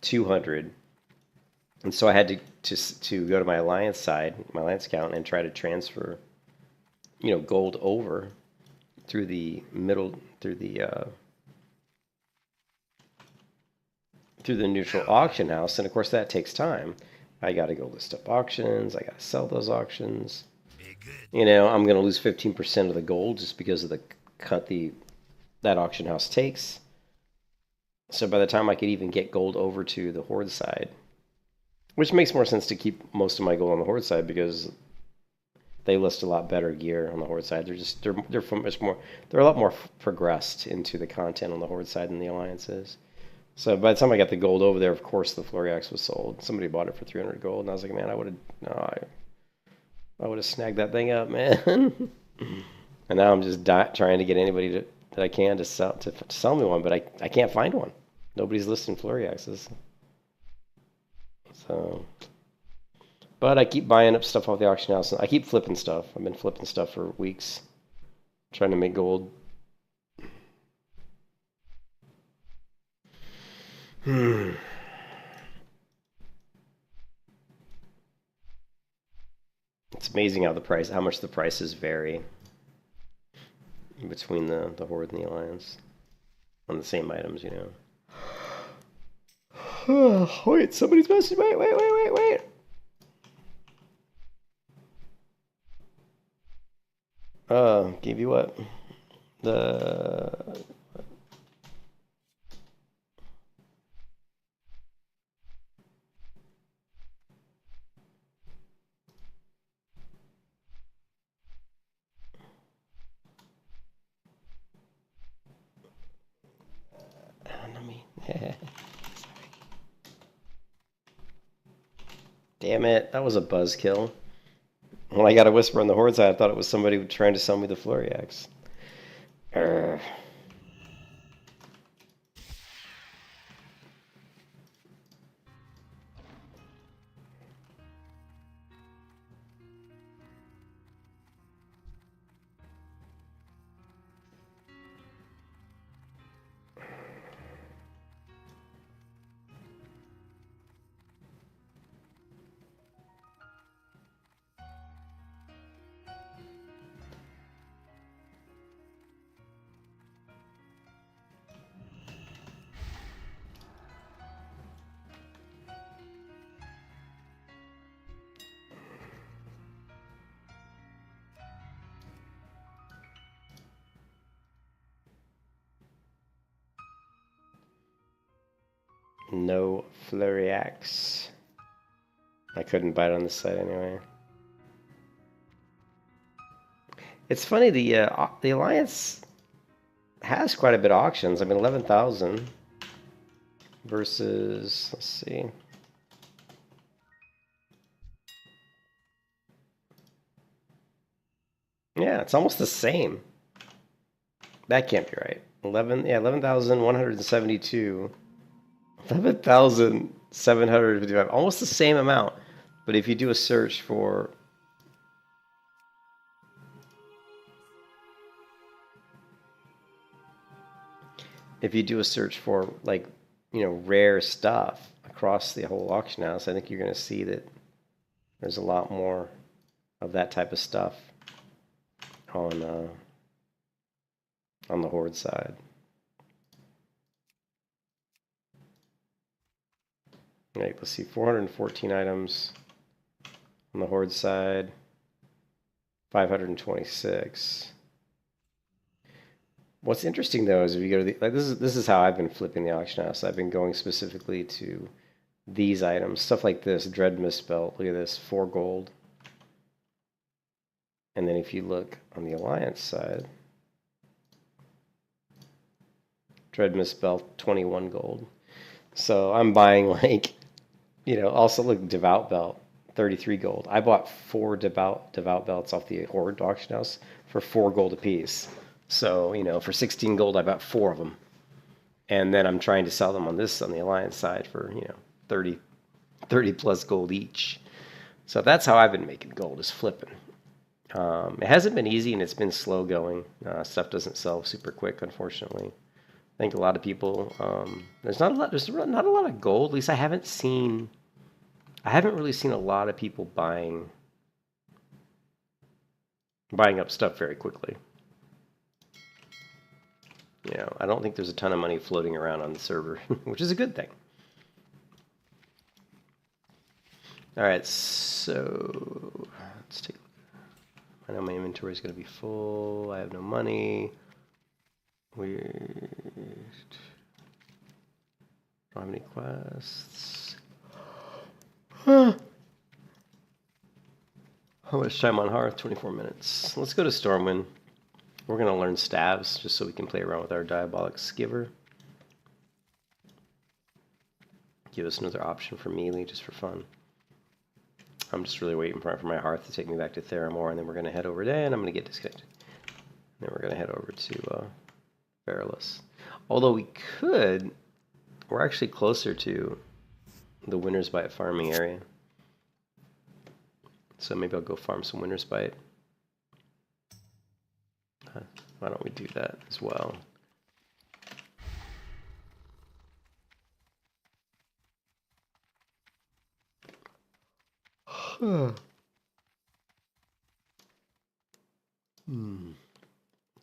C: 200, and so I had to go to my Alliance side, my Alliance account, and try to transfer, you know, gold over through the middle, through the neutral auction house, and of course that takes time. I got to go list up auctions. I got to sell those auctions. You know, I'm going to lose 15% of the gold just because of the cut that auction house takes. So by the time I could even get gold over to the Horde side, which makes more sense to keep most of my gold on the Horde side because they list a lot better gear on the Horde side. They're much more, they're a lot more progressed into the content on the Horde side than the Alliance is. So by the time I got the gold over there, of course the Floriax was sold. Somebody bought it for 300 gold, and I was like, man, I would have snagged that thing up, man. And now I'm just trying to get anybody that I can to sell me one, but I can't find one. Nobody's listing Floriaxes. So, but I keep buying up stuff off the auction house. I keep flipping stuff. I've been flipping stuff for weeks, trying to make gold. It's amazing how much the prices vary between the Horde and the Alliance on the same items, you know. Wait, somebody's messaging. Wait. Give you what? Damn it, that was a buzzkill. When I got a whisper on the Horde side, I thought it was somebody trying to sell me the Floriax. No Floriax. I couldn't buy it on this site anyway. It's funny, the Alliance has quite a bit of auctions. I mean, 11,000 versus, let's see. Yeah, it's almost the same. That can't be right. 11,172. 11,755. Almost the same amount. But if you do a search for like, you know, rare stuff across the whole auction house, I think you're going to see that there's a lot more of that type of stuff on the Horde side. Right, let's see, 414 items on the Horde side, 526. What's interesting though is if you go to the, like, this is how I've been flipping the auction house. I've been going specifically to these items, stuff like this, Dread Mist Belt. Look at this, 4 gold. And then if you look on the Alliance side, Dread Mist Belt, 21 gold. So I'm buying, like, you know, also look, Devout Belt, 33 gold. I bought 4 Devout Belts off the Horde auction house for 4 gold apiece. So, you know, for 16 gold, I bought 4 of them. And then I'm trying to sell them on the Alliance side for, you know, 30 plus gold each. So that's how I've been making gold, is flipping. It hasn't been easy, and it's been slow going. Stuff doesn't sell super quick, unfortunately. I think a lot of people, there's not a lot of gold. At least I haven't really seen a lot of people buying up stuff very quickly. You know, I don't think there's a ton of money floating around on the server, which is a good thing. All right, so let's take a look. I know my inventory is going to be full. I have no money. Weird. Don't have any quests. Huh. How much time on Hearth? 24 minutes. Let's go to Stormwind. We're going to learn staves just so we can play around with our Diabolic Skiver. Give us another option for melee just for fun. I'm just really waiting for my Hearth to take me back to Theramore, and then we're going to head over there, and I'm going to get disconnected. Then we're going to head over to Perilous. Although we could, we're actually closer to the Winter's Bite farming area. So maybe I'll go farm some Winter's Bite. Why don't we do that as well?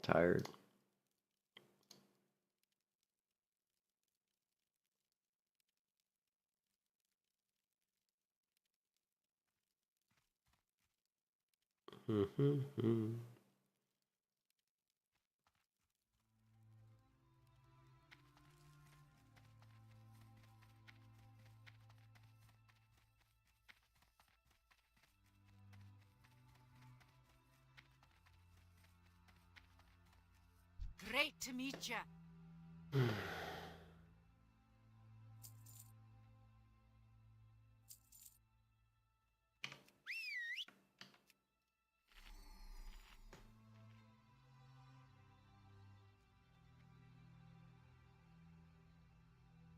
C: Tired.
E: Great to meet ya.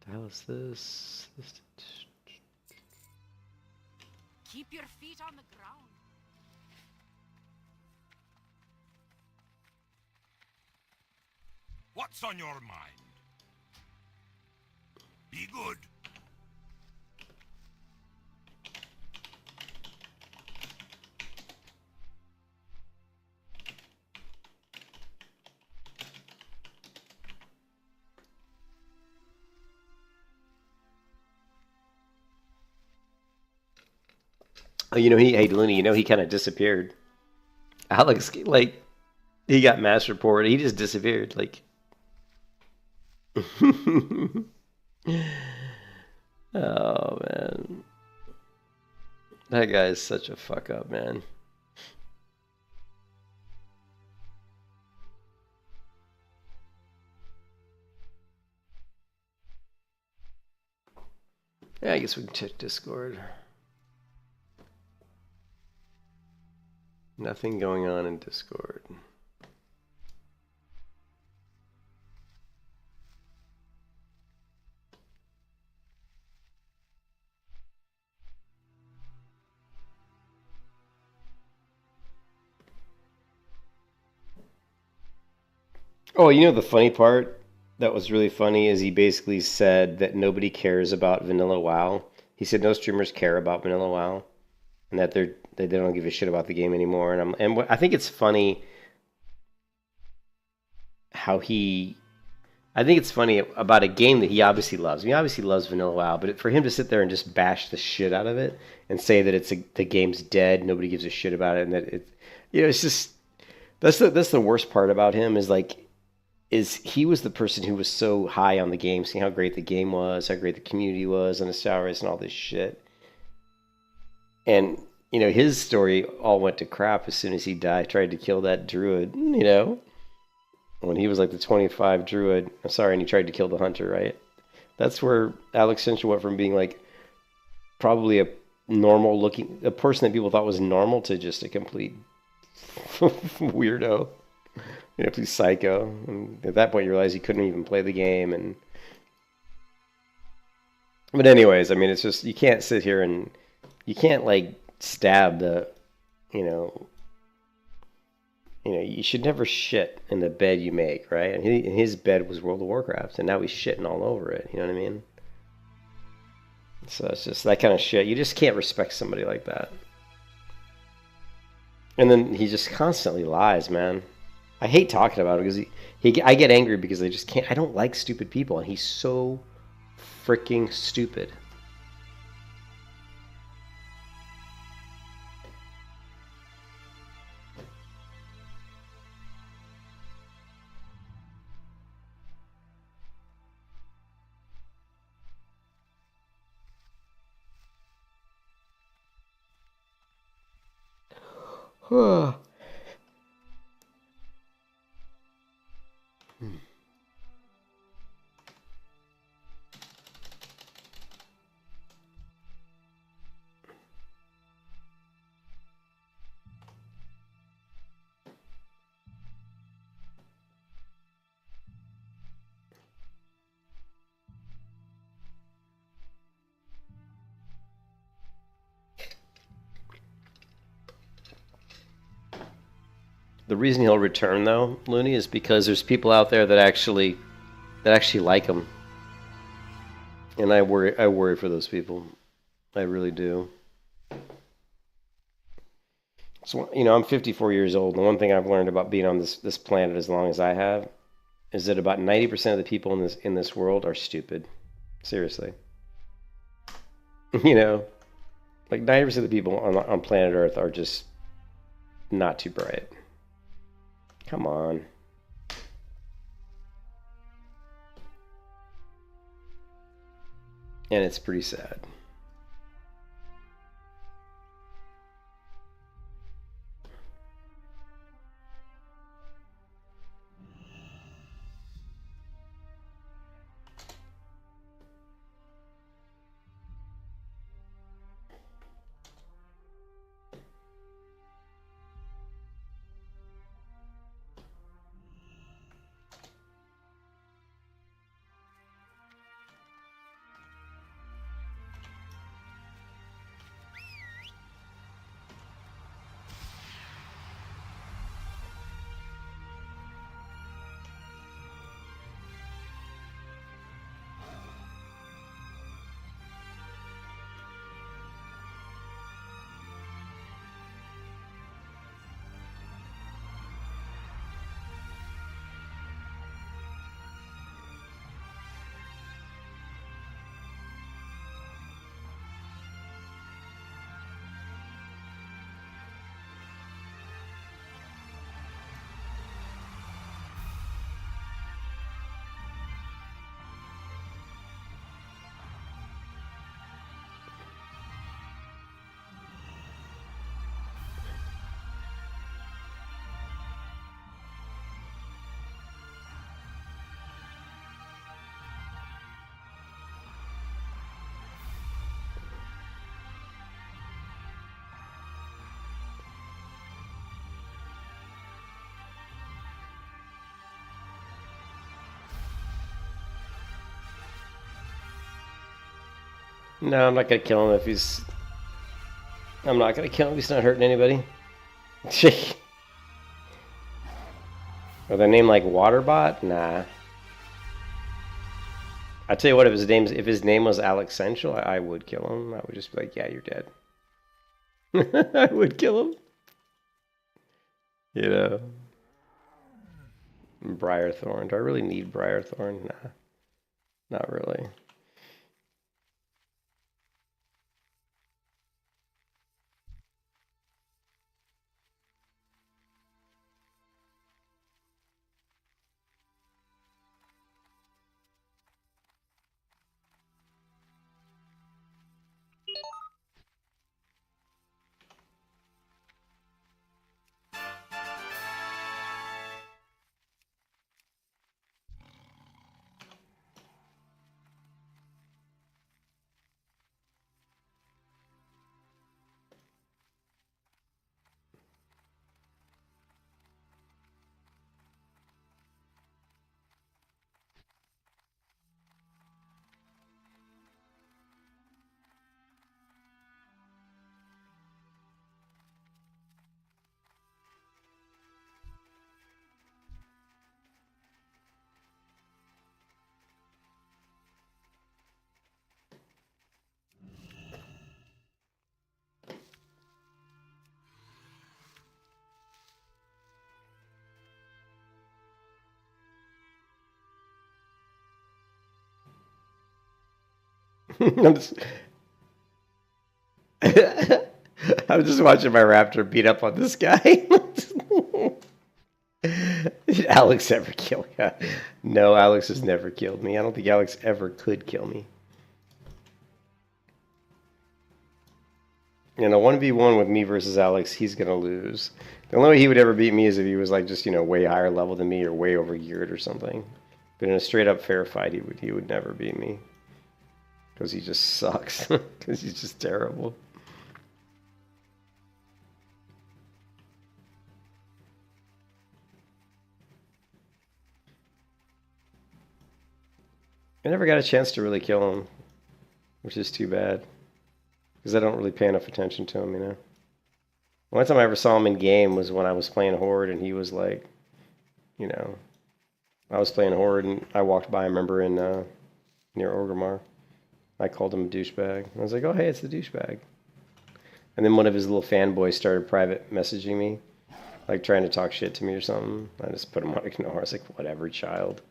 C: The hell is this?
E: Keep your feet on the ground.
B: What's on your mind? Be good.
C: Oh, you know, hey, Looney, you know, he kind of disappeared. Alex, like, he got mass reported. He just disappeared. Like, oh, man. That guy is such a fuck up, man. Yeah, I guess we can check Discord. Nothing going on in Discord. Oh, you know the funny part that was really funny is he basically said that nobody cares about Vanilla WoW. He said no streamers care about Vanilla WoW, and that they don't give a shit about the game anymore. And I think it's funny how I think it's funny about a game that he obviously loves. I mean, he obviously loves Vanilla WoW, but for him to sit there and just bash the shit out of it and say that the game's dead, nobody gives a shit about it, and that it's just that's the worst part about him is he was the person who was so high on the game, seeing how great the game was, how great the community was, and the salaries and all this shit. And, you know, his story all went to crap as soon as he died, tried to kill that druid, you know? When he was like the 25 druid, I'm sorry, and he tried to kill the hunter, right? That's where Alex Central went from being like probably a person that people thought was normal to just a complete weirdo. You know, please psycho. And at that point, you realize he couldn't even play the game. But anyways, I mean, it's just you can't sit here and you can't like stab the, you know, you should never shit in the bed you make, right? And his bed was World of Warcraft, and now he's shitting all over it. You know what I mean? So it's just that kind of shit. You just can't respect somebody like that. And then he just constantly lies, man. I hate talking about it because I get angry because I just can't. I don't like stupid people, and he's so freaking stupid. The reason he'll return, though, Looney, is because there's people out there that actually like him, and I worry for those people. I really do. So, you know, I'm 54 years old, and the one thing I've learned about being on this planet as long as I have is that about 90% of the people in this world are stupid. Seriously. You know, like 90% of the people on planet Earth are just not too bright. Come on. And it's pretty sad. No, I'm not gonna kill him if he's... I'm not gonna kill him if he's not hurting anybody. With a name like Waterbot? Nah. I tell you what, if his name was Alex Central, I would kill him. I would just be like, yeah, you're dead. I would kill him. You know. Briarthorn. Do I really need Briarthorn? Nah. Not really. I'm just... I'm just watching my raptor beat up on this guy. Did Alex ever kill me? No, Alex has never killed me. I don't think Alex ever could kill me. In a 1v1 with me versus Alex, he's gonna lose. The only way he would ever beat me is if he was like just, you know, way higher level than me or way over geared or something. But in a straight up fair fight, he would never beat me. Because he just sucks. Because he's just terrible. I never got a chance to really kill him, which is too bad. Because I don't really pay enough attention to him, you know. The only time I ever saw him in game was when I was playing Horde and he was like, you know, I was playing Horde and I walked by, I remember, in near Orgrimmar. I called him a douchebag. I was like, oh, hey, it's the douchebag. And then one of his little fanboys started private messaging me, like trying to talk shit to me or something. I just put him on ignore. I was like, whatever, child.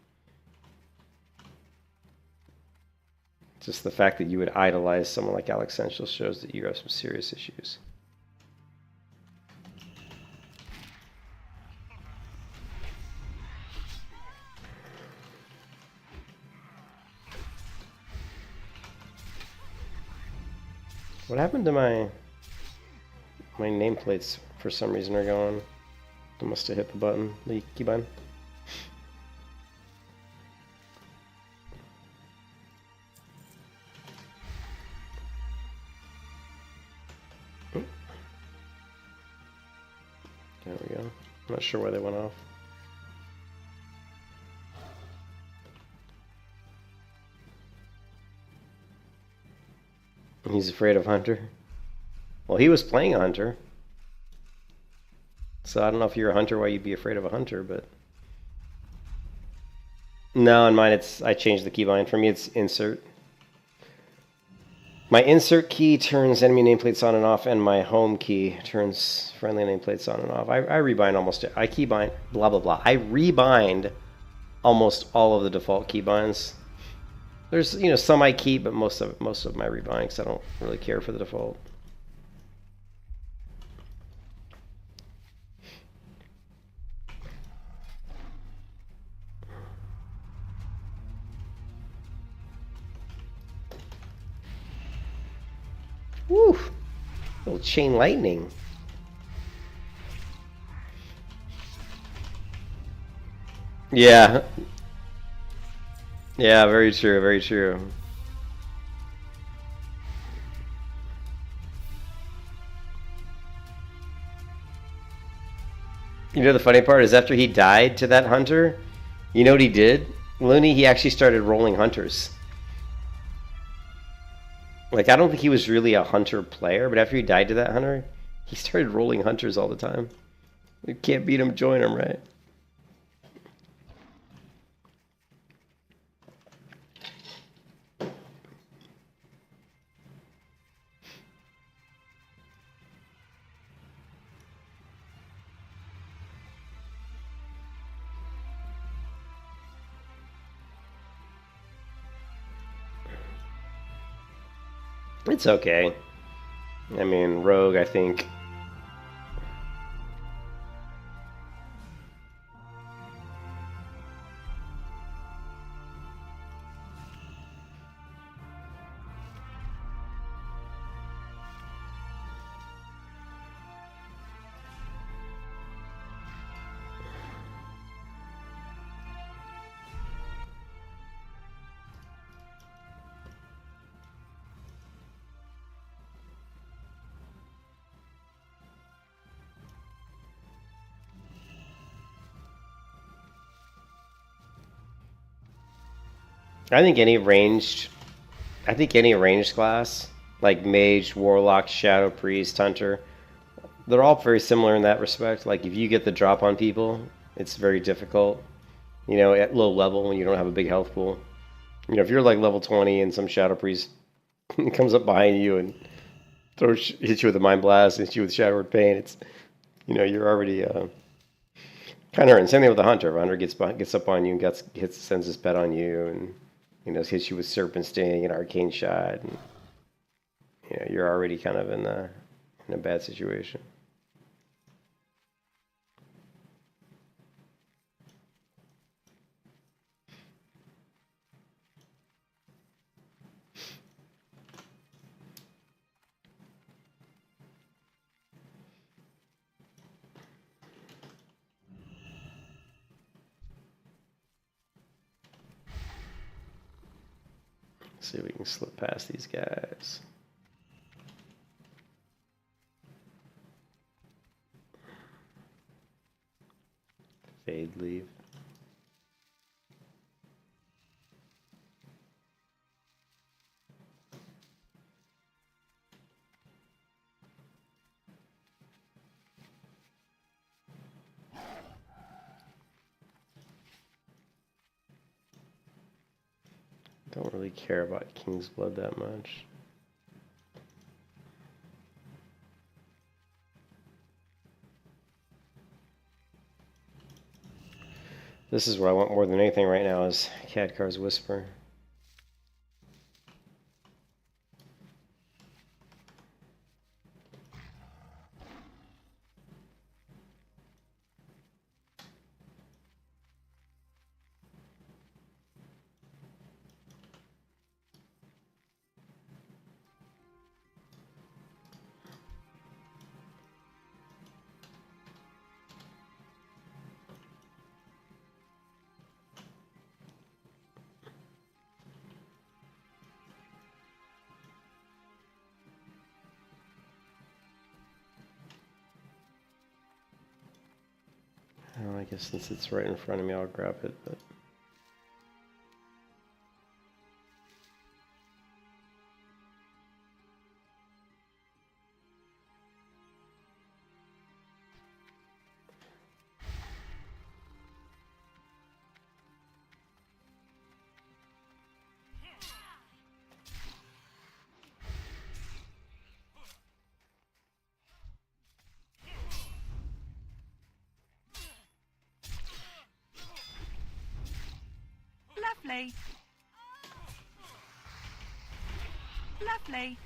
C: Just the fact that you would idolize someone like Alex Sensual shows that you have some serious issues. What happened to my nameplates? For some reason are gone. I must have hit the button, the key button. There we go. I'm not sure why they went off. He's afraid of Hunter. Well, he was playing a Hunter. So I don't know if you're a Hunter why you'd be afraid of a Hunter, but... No, in mine I changed the keybind. For me it's insert. My insert key turns enemy nameplates on and off, and my home key turns friendly nameplates on and off. I rebind almost... I keybind... Blah, blah, blah. I rebind almost all of the default keybinds. There's, you know, some I keep, but most of my rebind, because I don't really care for the default. Woo! Little chain lightning. Yeah. Yeah, very true, very true. You know the funny part is after he died to that hunter, you know what he did? Looney, he actually started rolling hunters. Like, I don't think he was really a hunter player, but after he died to that hunter, he started rolling hunters all the time. You can't beat him, join him, right? It's okay. I mean, Rogue, I think... I think any ranged class, like Mage, Warlock, Shadow Priest, Hunter, they're all very similar in that respect. Like, if you get the drop on people, it's very difficult, you know, at low level when you don't have a big health pool. You know, if you're like level 20 and some Shadow Priest comes up behind you and hits you with a Mind Blast, hits you with Shadowward Pain, it's, you know, you're already kind of hurting. Same thing with the Hunter. If a Hunter gets up on you and sends his pet on you and, you know, hits you with Serpent Sting and Arcane Shot, and, you know, you're already kind of in a bad situation. See if we can slip past these guys. Fade leave. Don't really care about King's Blood that much. This is what I want more than anything right now is Khadkar's Whisper. Oh, I guess since it's right in front of me, I'll grab it, but...
A: Lovely. Lovely.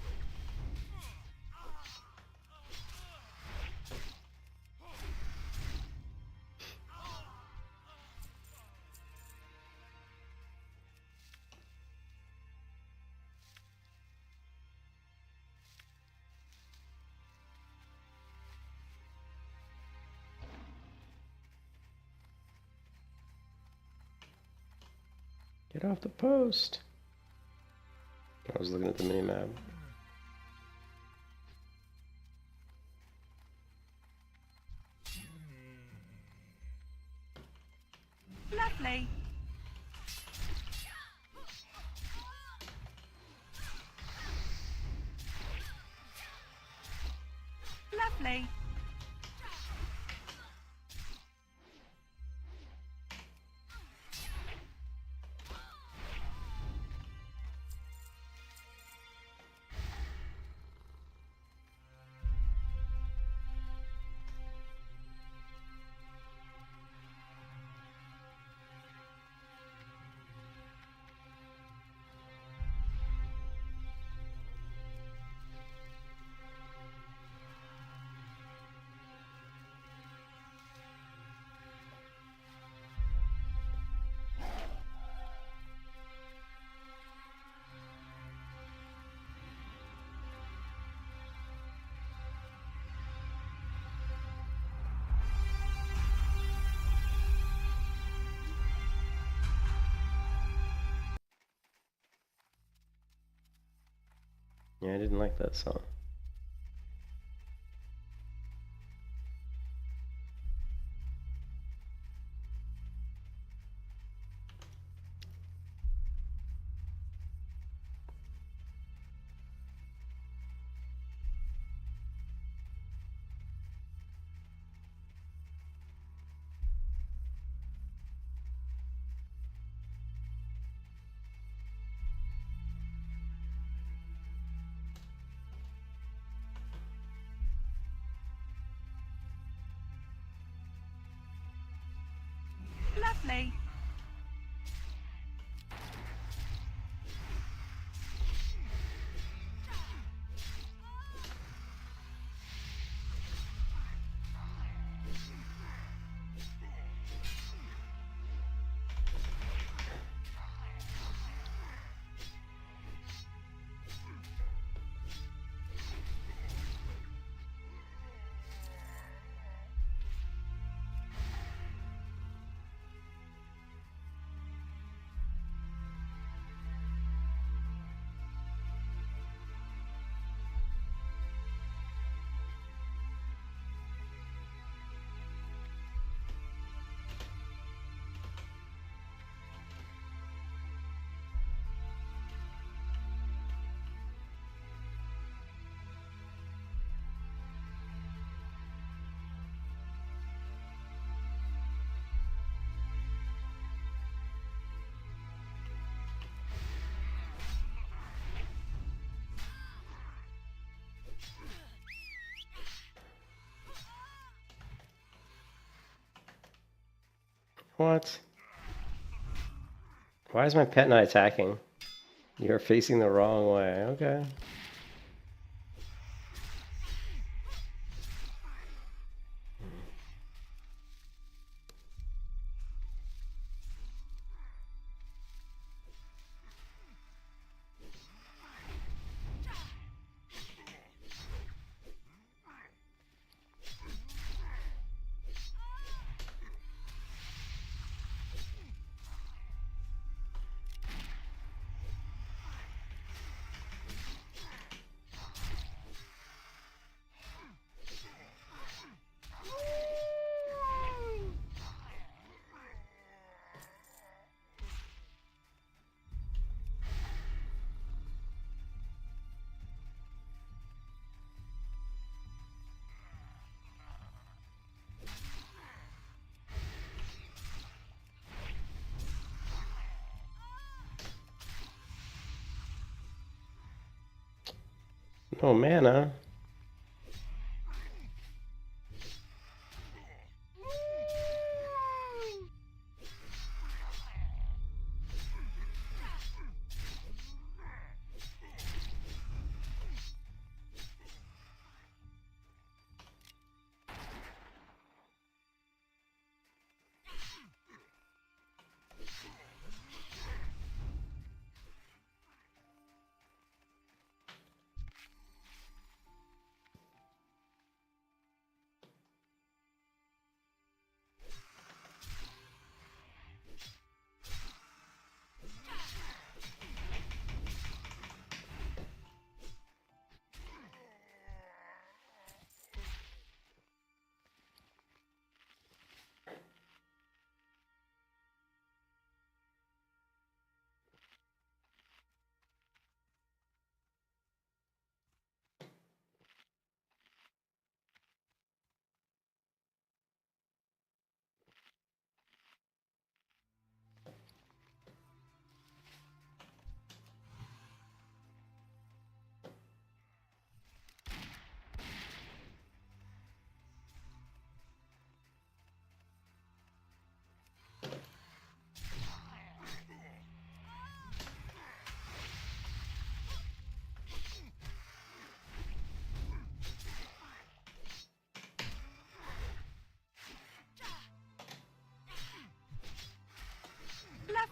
C: Get off the post! I was looking at the mini-map.
A: Lovely. Lovely.
C: Yeah, I didn't like that song.
A: Lovely.
C: What? Why is my pet not attacking? You're facing the wrong way. Okay. No mana.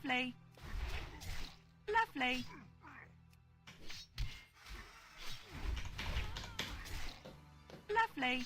A: Lovely. Lovely. Lovely.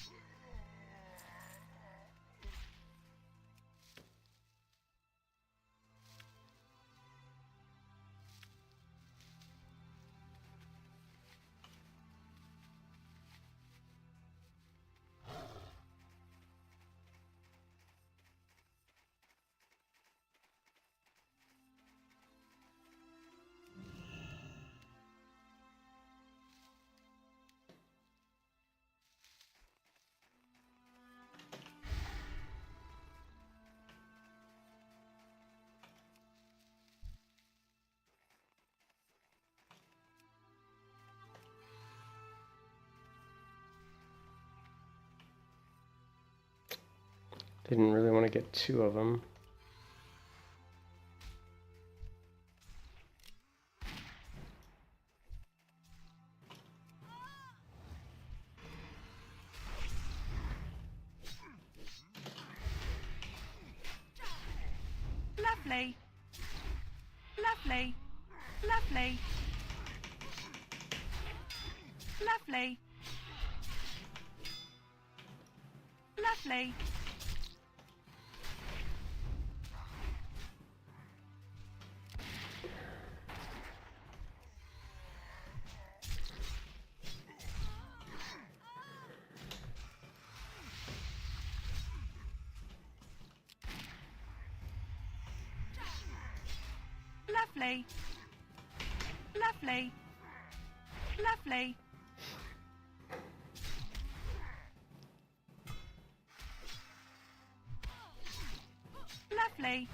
C: Didn't really want to get two of them.
A: Lovely. Lovely. Lovely. Lovely. Lovely. Lovely. Lovely. Lovely. Lovely.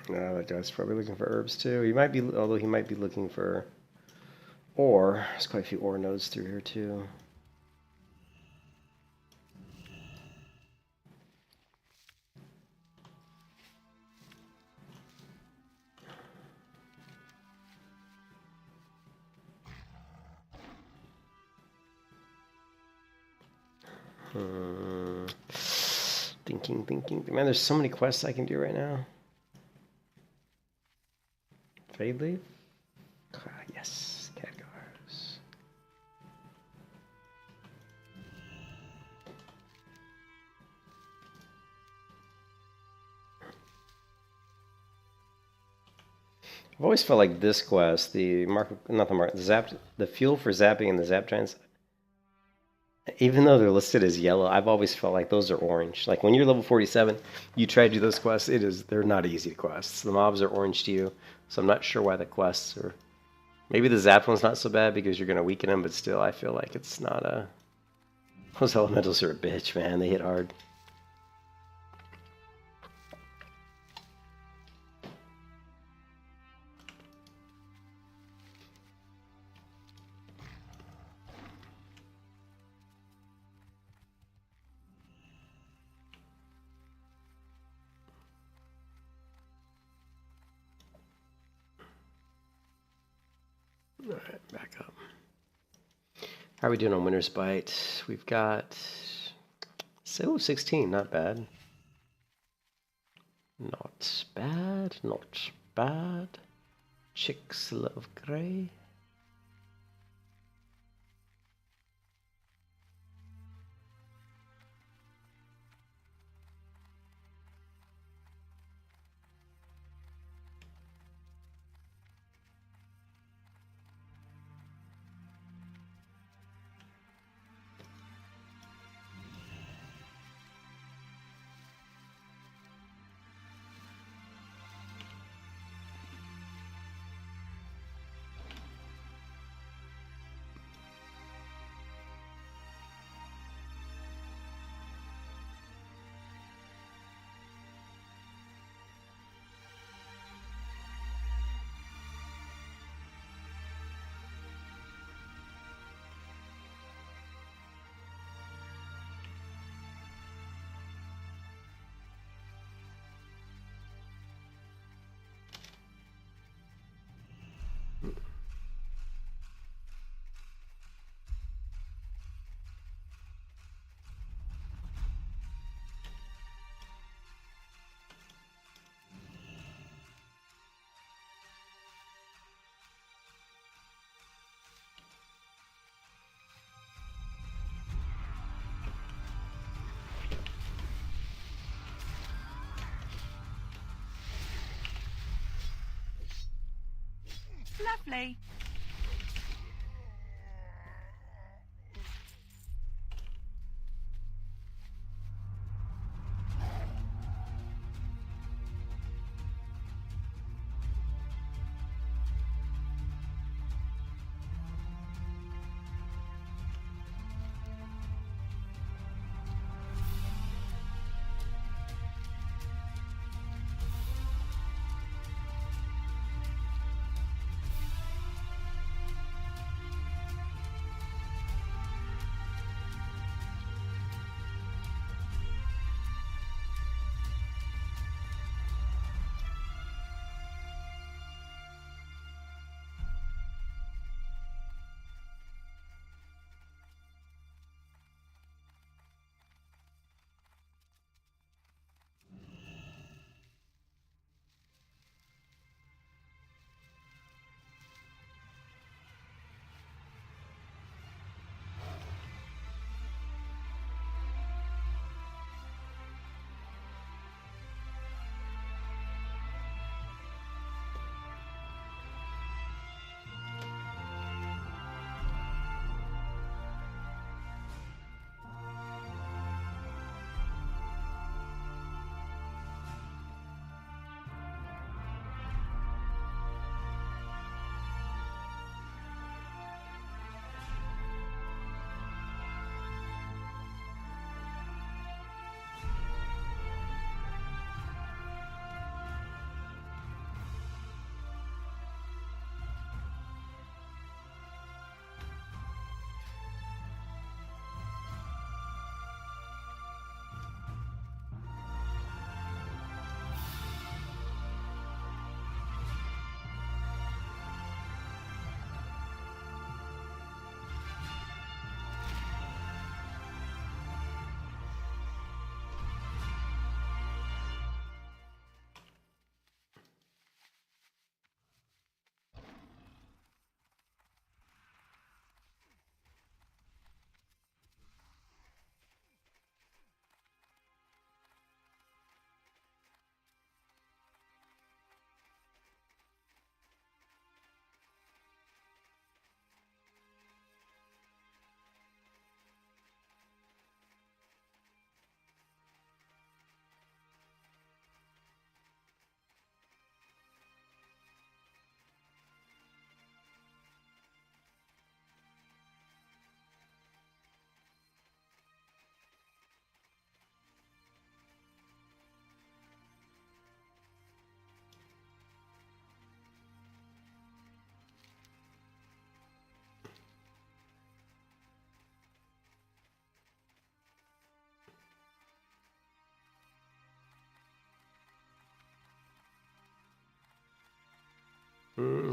C: No, that guy's probably looking for herbs too. He might be, although he might be looking for ore. There's quite a few ore nodes through here too. Thinking. Man, there's so many quests I can do right now. Fade leaf? Ah, yes, Khadgars. I've always felt like this quest, the fuel for zapping and the zap giants, even though they're listed as yellow, I've always felt like those are orange. Like when you're level 47, you try to do those quests, they're not easy quests. The mobs are orange to you, so I'm not sure why the quests are. Maybe the zap one's not so bad because you're gonna weaken them, but still, I feel like it's not a. Those elementals are a bitch, man. They hit hard. Alright, back up. How are we doing on Winter's Bite? We've got 16, not bad. Not bad, not bad. Chicks love grey.
A: Lovely.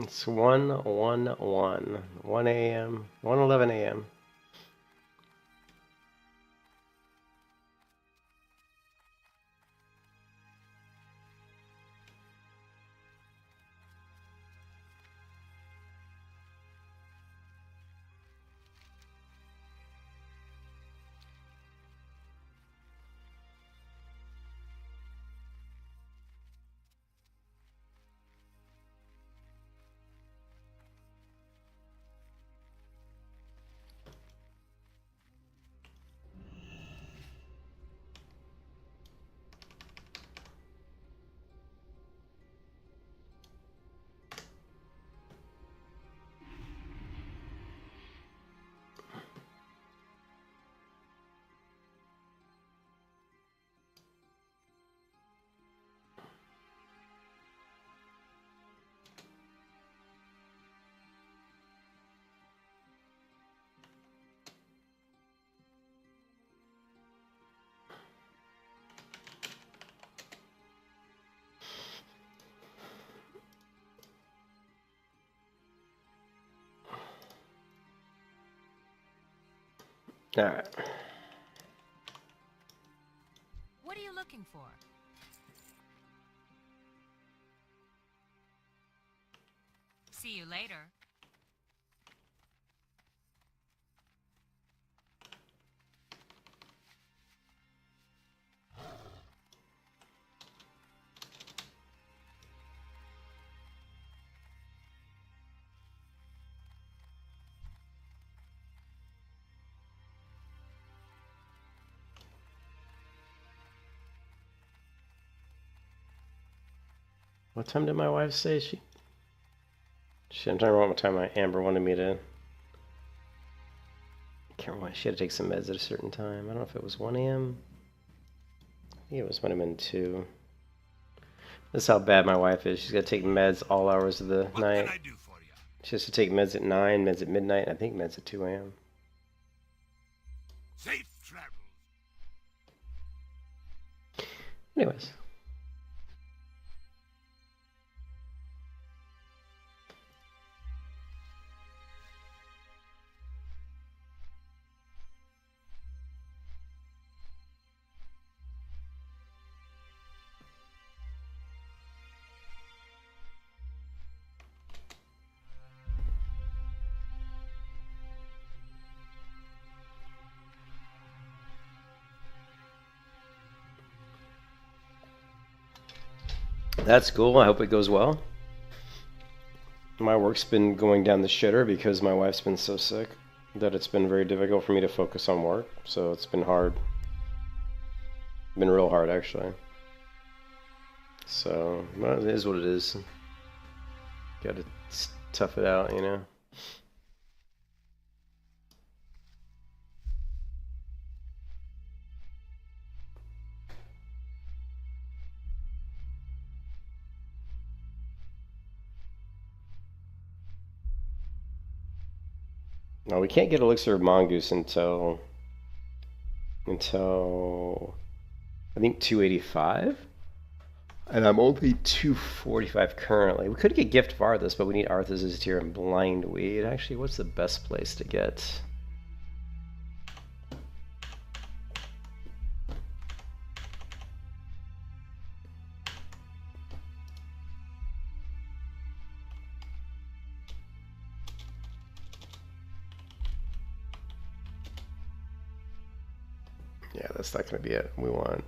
C: It's 1:11. 1 a.m. 1:11 a.m. All right.
E: What are you looking for? See you later.
C: What time did my wife say she? I'm trying to remember what time my Amber wanted me to. I can't remember. She had to take some meds at a certain time. I don't know if it was 1 a.m. I think it was might have been 2. This is how bad my wife is. She's got to take meds all hours of the night.
B: What can I do for you?
C: She has to take meds at 9, meds at midnight, and I think meds at 2 a.m.
B: Safe travels.
C: Anyways. That's cool. I hope it goes well. My work's been going down the shitter because my wife's been so sick that it's been very difficult for me to focus on work. So it's been hard. Been real hard, actually. So, well, it is what it is. Gotta tough it out, you know? No, we can't get Elixir of Mongoose until I think 285, and I'm only 245 currently. We could get Gift of Arthas, but we need Arthas' tier and Blindweed. Actually, what's the best place to get? Yeah, that's not going to be it. We want...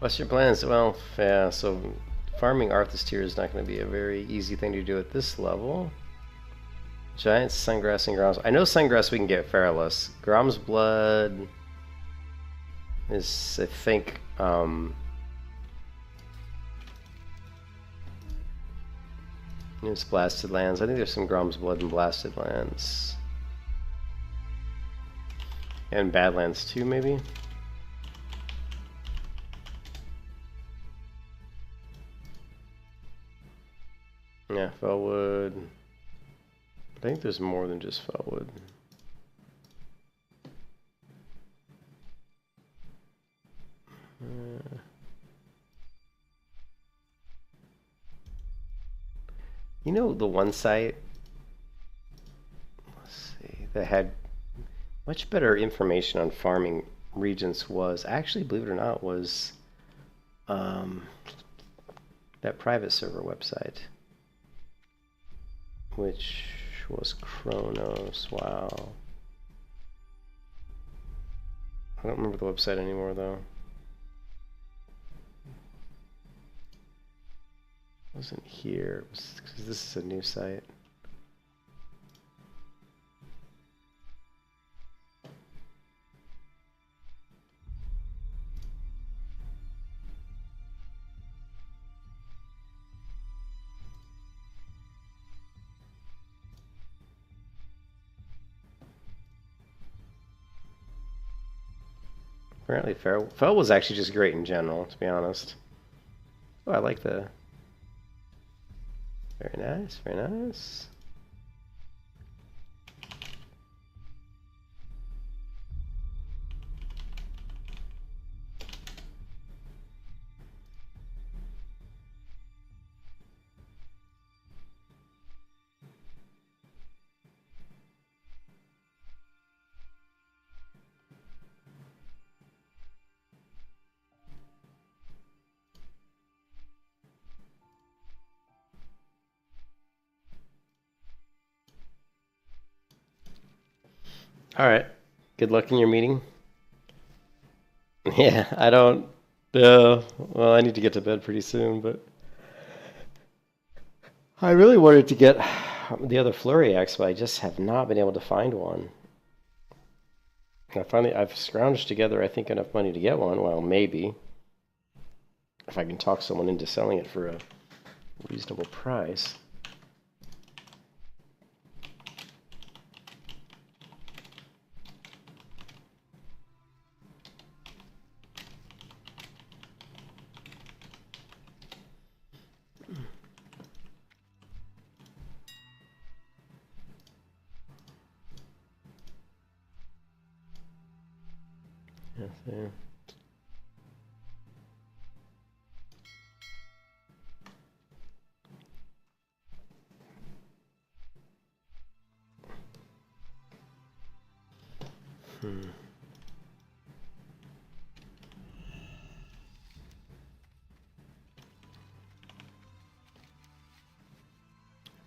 C: What's your plans? Well, yeah, so farming Arthas tier is not going to be a very easy thing to do at this level. Giant Sungrass and Grom's. I know Sungrass we can get Feralus. Grom's Blood is, I think, it's Blasted Lands. I think there's some Grom's Blood and Blasted Lands. And Badlands too, maybe? Yeah, Fellwood. I think there's more than just Fellwood. You know the one site, let's see, that had much better information on farming regions was, actually, believe it or not, was that private server website, which was Chronos. Wow. I don't remember the website anymore, though. It wasn't here. It was, 'cause this is a new site. Apparently, Fel was actually just great in general, to be honest. Oh, I like the. Very nice, very nice. All right. Good luck in your meeting. Yeah, I don't. Well, I need to get to bed pretty soon, but I really wanted to get the other Flurry Axe, but I just have not been able to find one. I've scrounged together, I think, enough money to get one. Well, maybe. If I can talk someone into selling it for a reasonable price. Yes, yeah.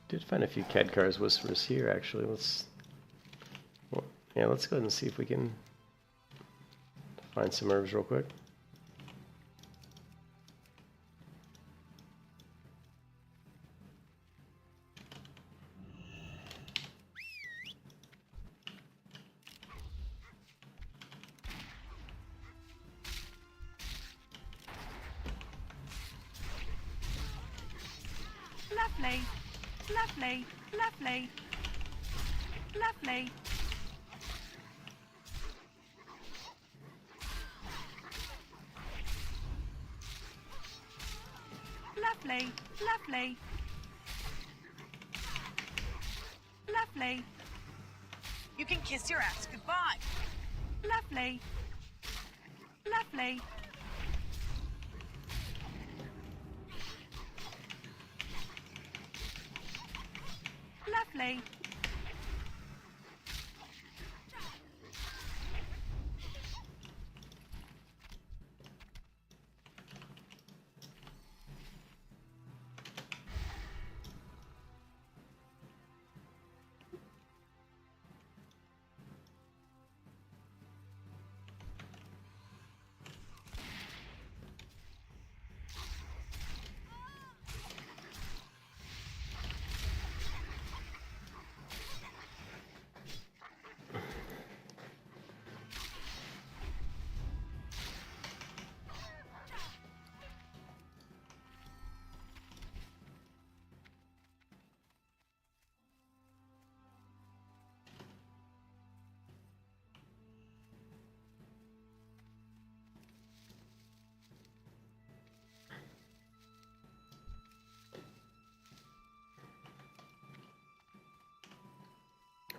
C: Did find a few CAD cars whispers here actually. Let's go ahead and see if we can find some herbs real quick.
A: Lovely. Lovely. Lovely. Lovely. Lovely. Lovely. Lovely.
G: You can kiss your ass goodbye.
A: Lovely. Lovely. Lovely.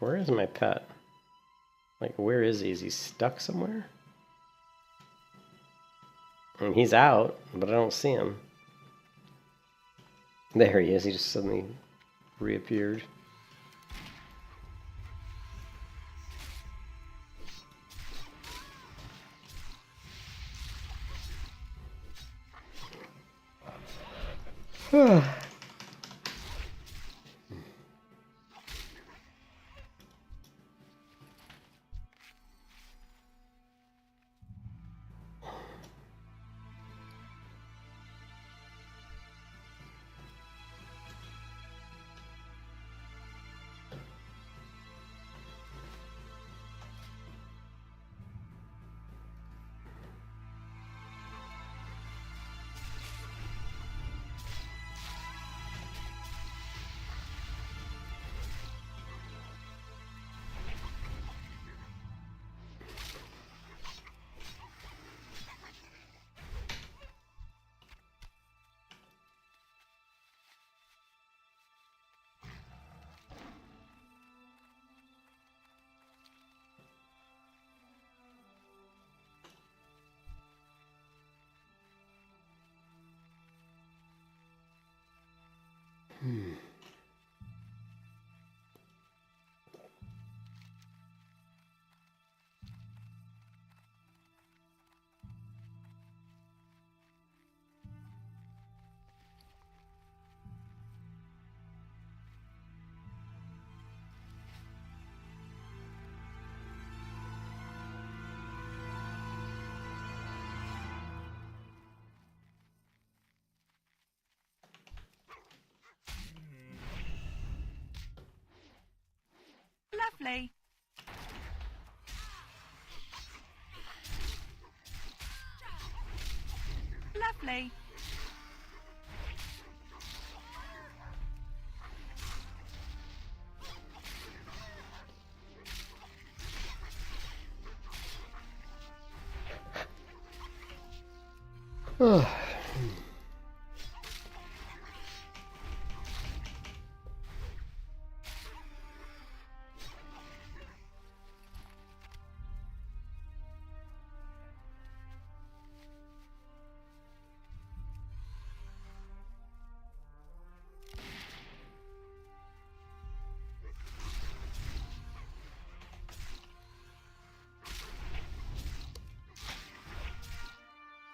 C: Where is my pet? Like, where is he? Is he stuck somewhere? And he's out, but I don't see him. There he is. He just suddenly reappeared.
A: Lovely. Lovely.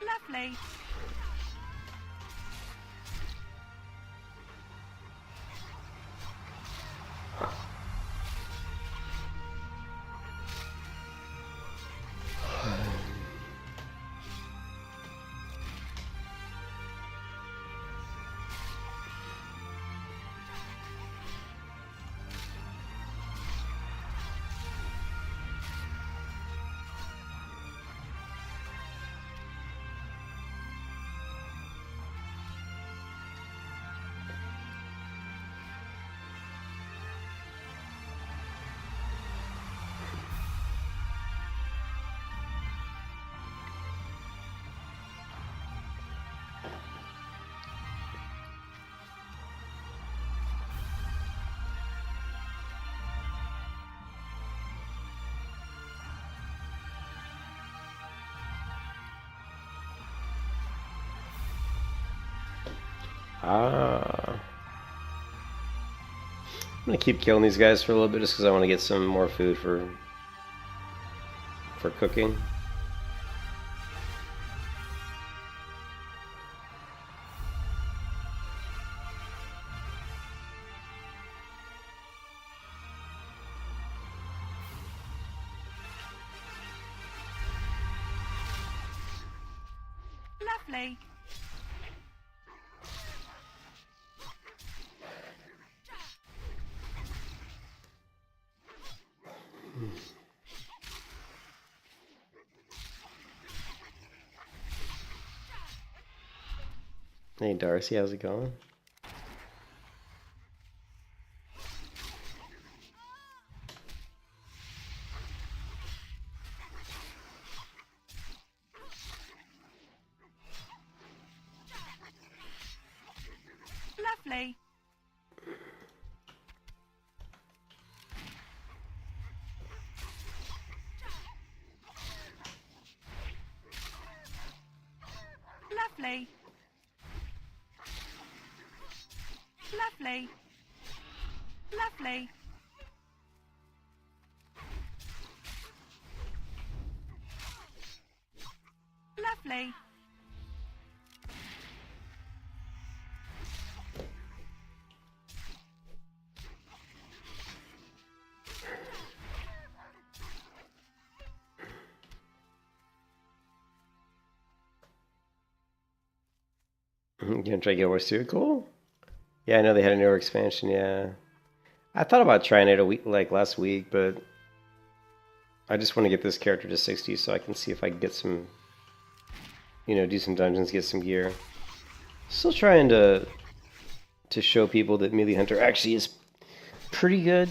A: Lovely.
C: Ah. I'm gonna keep killing these guys for a little bit just because I want to get some more food for cooking.
A: Lovely.
C: Hey Darcy, how's it going?
A: Lovely. Lovely. Lovely. Lovely. Lovely.
C: You gonna try Guild Wars 2? Cool. Yeah, I know they had a newer expansion, yeah. I thought about trying it a week, like last week, but I just want to get this character to 60 so I can see if I can get some, you know, do some dungeons, get some gear. Still trying to show people that Melee Hunter actually is pretty good.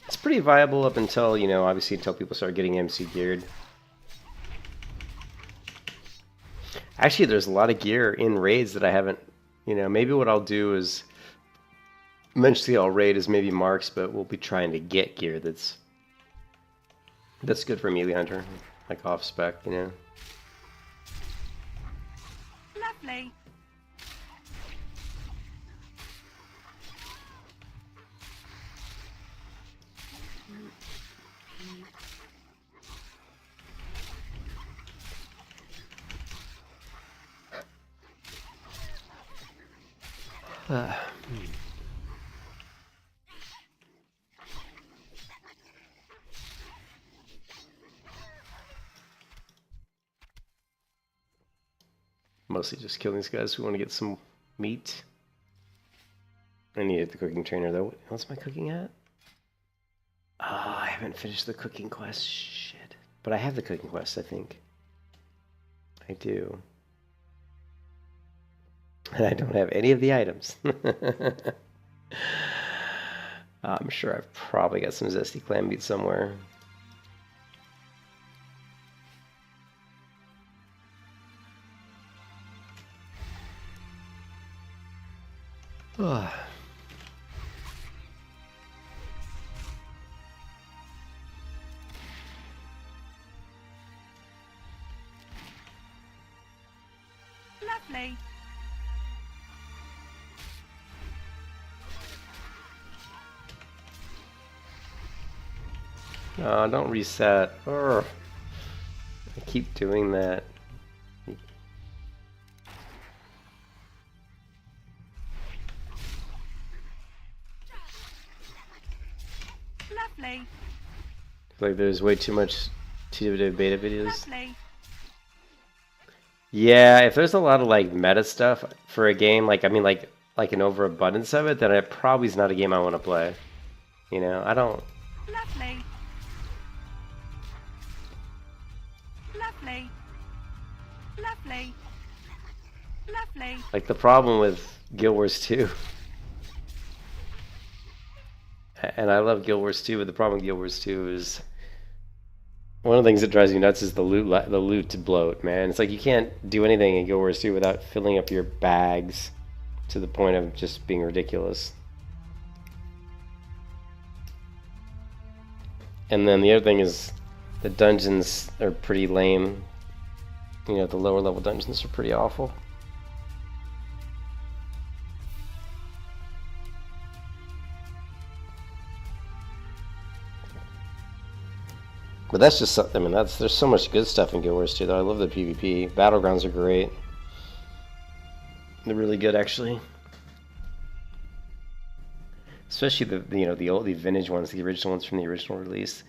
C: It's pretty viable up until, you know, obviously until people start getting MC geared. Actually, there's a lot of gear in raids that I haven't, you know, maybe what I'll do is, eventually I'll raid as maybe marks, but we'll be trying to get gear that's good for Melee Hunter, like off spec, you know.
A: Lovely.
C: Mostly just killing these guys who want to get some meat. I need the cooking trainer though. What's my cooking at? haven't finished the cooking quest. Shit. But I have the cooking quest, I think. I do. And I don't have any of the items. I'm sure I've probably got some zesty clam meat somewhere. Ugh.
A: Lovely.
C: No, don't reset. Urgh. I keep doing that.
A: Lovely.
C: Like there's way too much TW beta videos.
A: Lovely.
C: Yeah, if there's a lot of like meta stuff for a game, like I mean like an overabundance of it, then it probably is not a game I want to play. You know, I don't.
A: Lovely. Lovely. Lovely. Lovely.
C: Like the problem with Guild Wars 2, and I love Guild Wars 2, but the problem with Guild Wars 2 is one of the things that drives me nuts is the loot bloat, man. It's like you can't do anything in Guild Wars 2 without filling up your bags to the point of just being ridiculous. And then the other thing is the dungeons are pretty lame. You know, the lower level dungeons are pretty awful. But that's just, I mean, there's so much good stuff in Guild Wars 2 though. I love the PvP. Battlegrounds are great. They're really good actually. Especially the vintage ones, the original ones from the original release.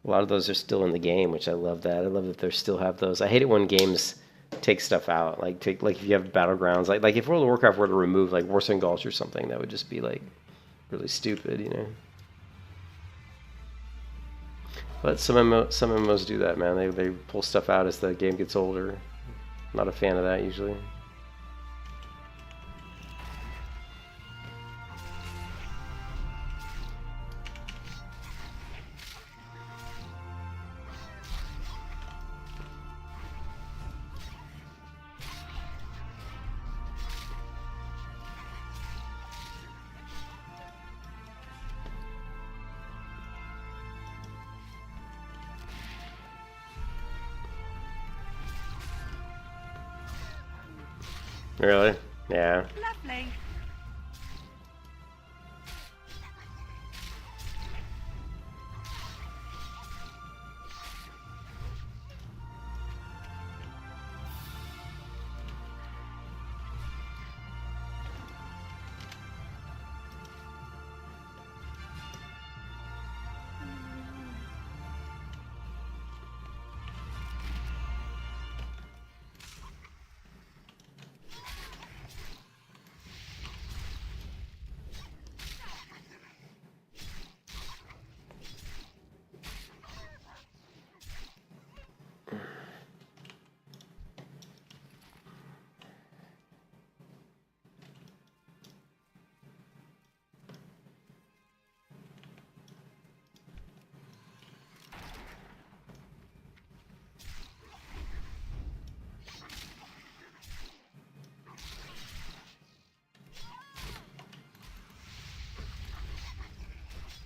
C: A lot of those are still in the game, which I love that. I love that they still have those. I hate it when games take stuff out. Like if you have Battlegrounds, like if World of Warcraft were to remove like Warsong Gulch or something, that would just be like really stupid, you know. But some MMOs do that, man. They pull stuff out as the game gets older. I'm not a fan of that usually. Really? Yeah.
A: Lovely.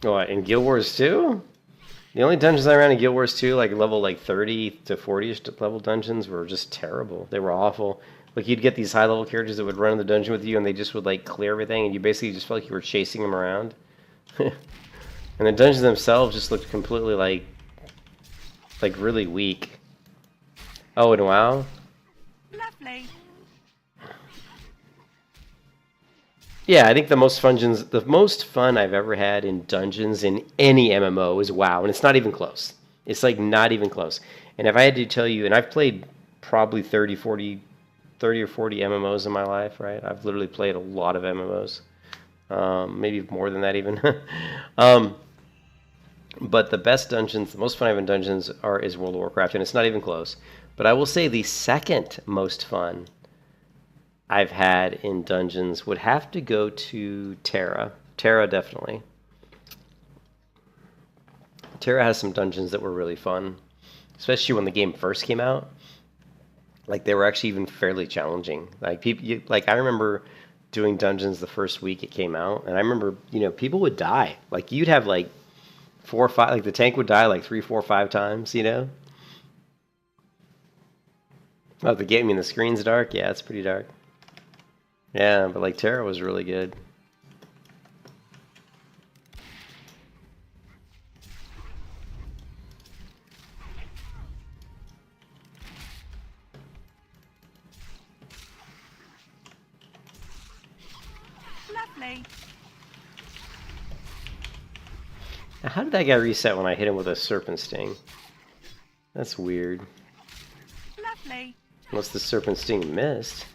C: What, in Guild Wars 2? The only dungeons I ran in Guild Wars 2, like level 30 to 40ish level dungeons, were just terrible. They were awful. Like you'd get these high level characters that would run in the dungeon with you, and they just would like clear everything, and you basically just felt like you were chasing them around. And the dungeons themselves just looked completely like really weak. Oh, and WoW?
A: Lovely.
C: Yeah, I think the most fun I've ever had in dungeons in any MMO is WoW, and it's not even close. It's like not even close. And if I had to tell you, and I've played probably 30 or 40 MMOs in my life, right? I've literally played a lot of MMOs. Maybe more than that even. But the best dungeons, the most fun I have in dungeons is World of Warcraft, and it's not even close. But I will say the second most fun I've had in dungeons would have to go to Terra. Terra, definitely. Terra has some dungeons that were really fun, especially when the game first came out. Like, they were actually even fairly challenging. Like, I remember doing dungeons the first week it came out, and I remember, people would die. Like, you'd have like 4 or 5, like the tank would die like 3, 4, 5 times, Oh, the game, the screen's dark? Yeah, it's pretty dark. Yeah, but like Terra was really good.
A: Lovely.
C: Now, how did that guy reset when I hit him with a serpent sting? That's weird.
A: Lovely.
C: Unless the serpent sting missed.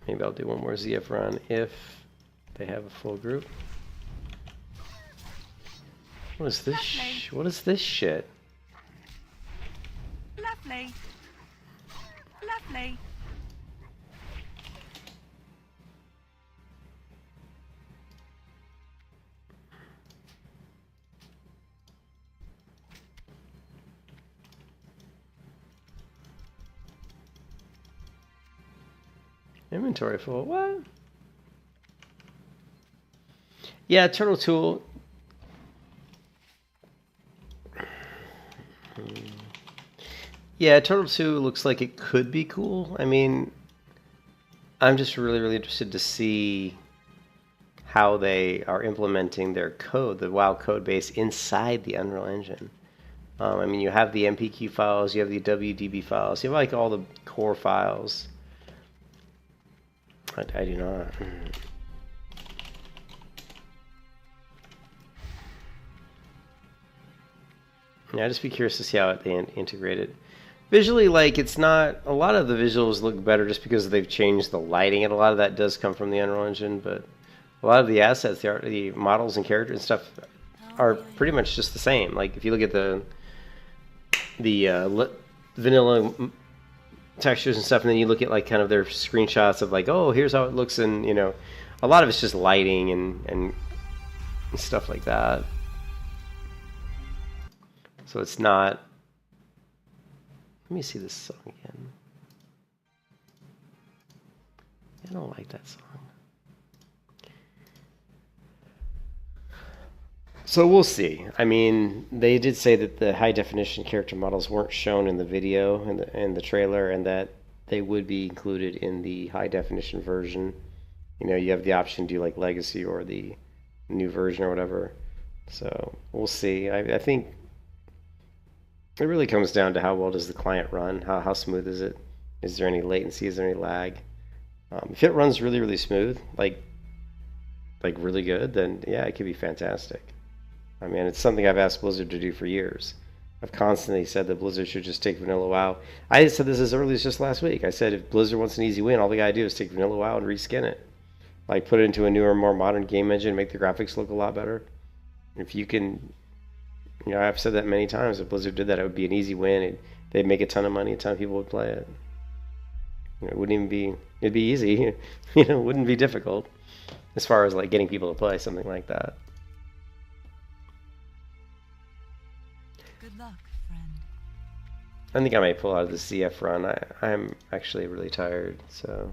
C: Maybe I'll do one more ZF run if they have a full group. What is this? What is this shit?
A: Lovely. Lovely.
C: Inventory full. What? Yeah, turtle tool. Yeah, turtle 2 looks like it could be cool. I mean, I'm just really interested to see how they are implementing their code, the WoW code base, inside the Unreal Engine. I mean, you have the MPQ files, you have the WDB files, you have like all the core files. I do not. Yeah, I'd just be curious to see how they integrate it. Visually, like, it's not... A lot of the visuals look better just because they've changed the lighting, and a lot of that does come from the Unreal Engine, but a lot of the assets, the models and characters and stuff are pretty much just the same. Like, if you look at the vanilla textures and stuff, and then you look at, like, kind of their screenshots of, like, oh, here's how it looks, and, a lot of it's just lighting and stuff like that. So it's not... Let me see this song again. I don't like that song. So we'll see. I mean, they did say that the high definition character models weren't shown in the video and the trailer, and that they would be included in the high definition version. You have the option to do like legacy or the new version or whatever. So we'll see. I think it really comes down to how well does the client run, how smooth is it, is there any latency, is there any lag. If it runs really smooth, like really good, then yeah, it could be fantastic. I mean, it's something I've asked Blizzard to do for years. I've constantly said that Blizzard should just take Vanilla WoW. I said this as early as just last week. I said if Blizzard wants an easy win, all they gotta do is take Vanilla WoW and reskin it. Like, put it into a newer, more modern game engine, make the graphics look a lot better. If you can... I've said that many times. If Blizzard did that, it would be an easy win. They'd make a ton of money. A ton of people would play it. It wouldn't even be... It'd be easy. It wouldn't be difficult. As far as, like, getting people to play something like that.
E: Good luck, friend.
C: I think I might pull out of the CF run. I'm actually really tired, so...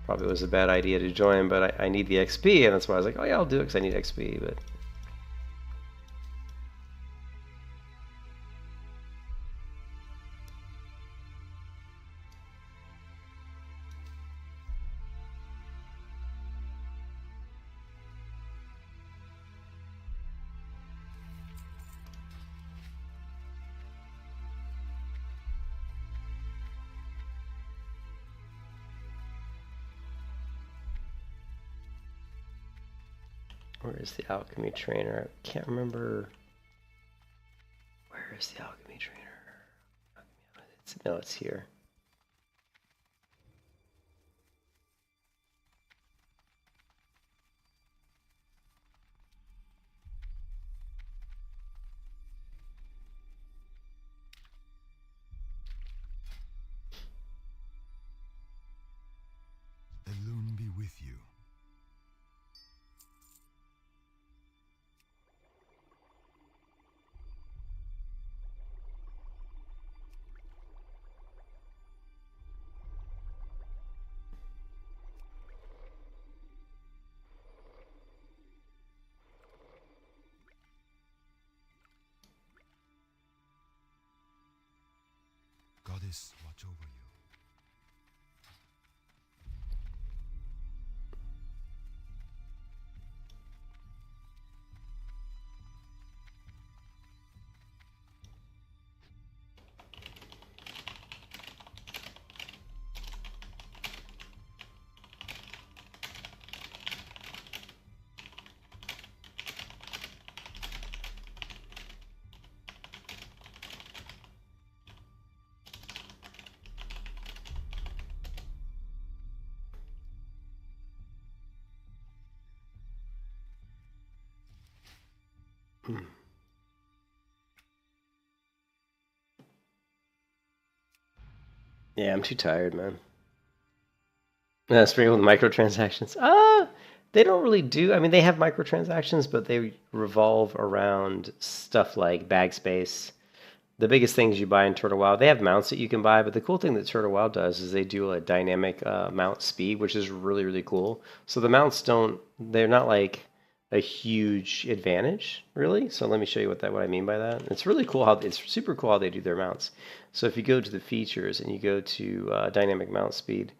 C: Probably was a bad idea to join, but I need the XP, and that's why I was like, oh yeah, I'll do it because I need XP, but... Where is the alchemy trainer? I can't remember. Where is the alchemy trainer? No, it's here.
B: Elune be with you. Goddess, watch over you. Yeah, I'm too tired, man. Straight with microtransactions. They don't really do. I mean, they have microtransactions, but they revolve around stuff like bag space. The biggest things you buy in Turtle WoW, they have mounts that you can buy, but the cool thing that Turtle WoW does is they do a dynamic mount speed, which is really, really cool. So the mounts they're not like a huge advantage, really. So let me show you what I mean by that. It's really cool it's super cool how they do their mounts. So if you go to the features and you go to dynamic mount speed,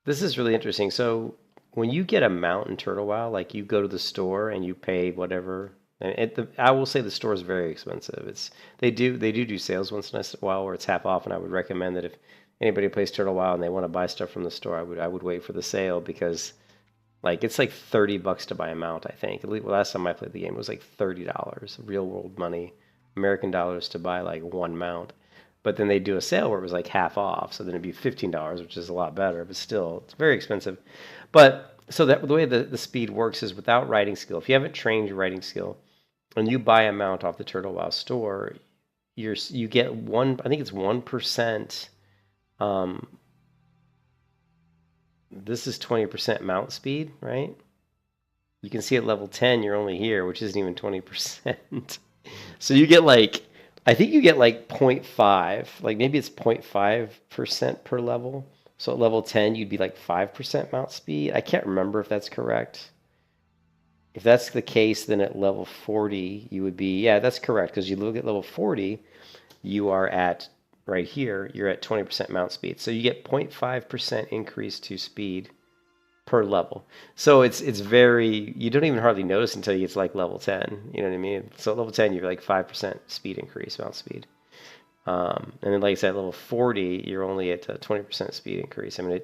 B: this is really interesting. So when you get a mount in Turtle WoW, like you go to the store and you pay whatever, and I will say the store is very expensive. They do sales once in a while where it's half off, and I would recommend that if anybody plays Turtle WoW and they want to buy stuff from the store, I would wait for the sale, because like it's like $30 to buy a mount. I think last time I played the game it was like $30 real world money, American dollars, to buy like one mount. But then they do a sale where it was like half off, so then it'd be $15, which is a lot better, but still, it's very expensive. But so the way the speed works is without writing skill. If you haven't trained your writing skill, and you buy a mount off the Turtle WoW store, you get I think it's 1%. This is 20% mount speed, right? You can see at level 10, you're only here, which isn't even 20%. So you get like, I think you get like 0.5, like maybe it's 0.5% per level. So at level 10, you'd be like 5% mount speed. I can't remember if that's correct. If that's the case, then at level 40, you would be, yeah, that's correct. Because you look at level 40, you are at, right here, you're at 20% mount speed. So you get 0.5% increase to speed per level. So it's very, you don't even hardly notice until you get to like level 10. You know what I mean? So at level 10, you're like 5% speed increase, mount speed. And then like I said, at level 40, you're only at 20% speed increase. I mean,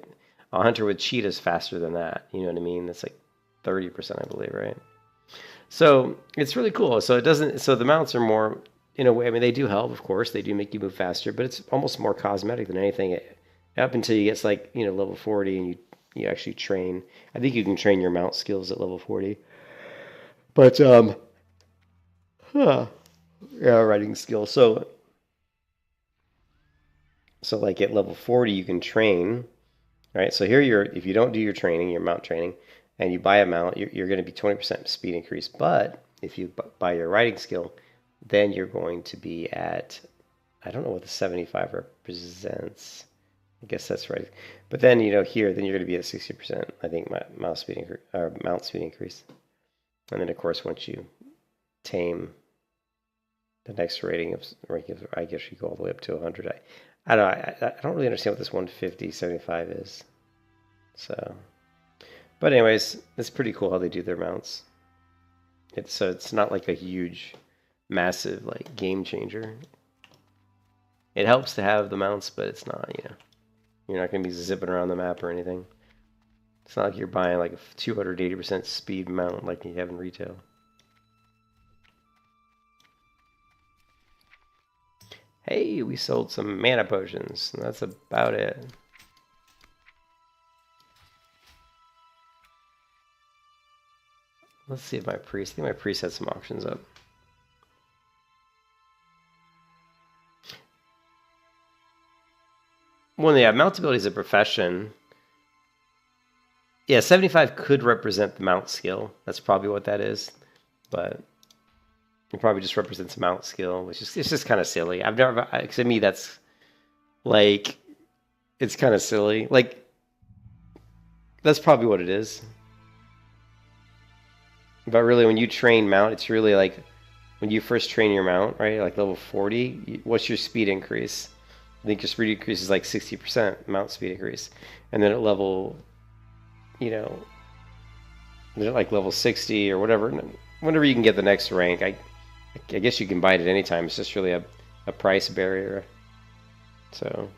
B: a hunter with cheetah is faster than that. You know what I mean? That's like 30%, I believe, right? So it's really cool. So the mounts are more, in a way, I mean, they do help, of course. They do make you move faster, but it's almost more cosmetic than anything. Up until you get to like, level 40 and you actually train. I think you can train your mount skills at level 40. But, writing skill. So like at level 40, you can train, right? So here if you don't do your training, your mount training, and you buy a mount, you're going to be 20% speed increase. But if you buy your writing skill, then you're going to be at, I don't know what the 75 represents. I guess that's right. But then, here, then you're going to be at 60%, I think, mount speed increase. And then, of course, once you tame the next rating, I guess you go all the way up to 100. I don't really understand what this 150, 75 is. So, but anyways, it's pretty cool how they do their mounts. It's not like a huge, massive like game changer. It helps to have the mounts, but it's not, you're not going to be zipping around the map or anything. It's not like you're buying like a 280% speed mount like you have in retail. Hey, we sold some mana potions, and that's about it. Let's see if my priest, I think my priest had some auctions up. Well, yeah, mountability is a profession. Yeah, 75 could represent the mount skill. That's probably what that is. But it probably just represents mount skill, which is, it's just kind of silly. I've never, to me, that's like, it's kind of silly. Like, that's probably what it is. But really, when you train mount, it's really like, when you first train your mount, right, like level 40, what's your speed increase? I think your speed increase is like 60% mount speed increase. And then at level, you know, like level 60 or whatever, whenever you can get the next rank, I guess you can buy it at any time. It's just really a price barrier. So.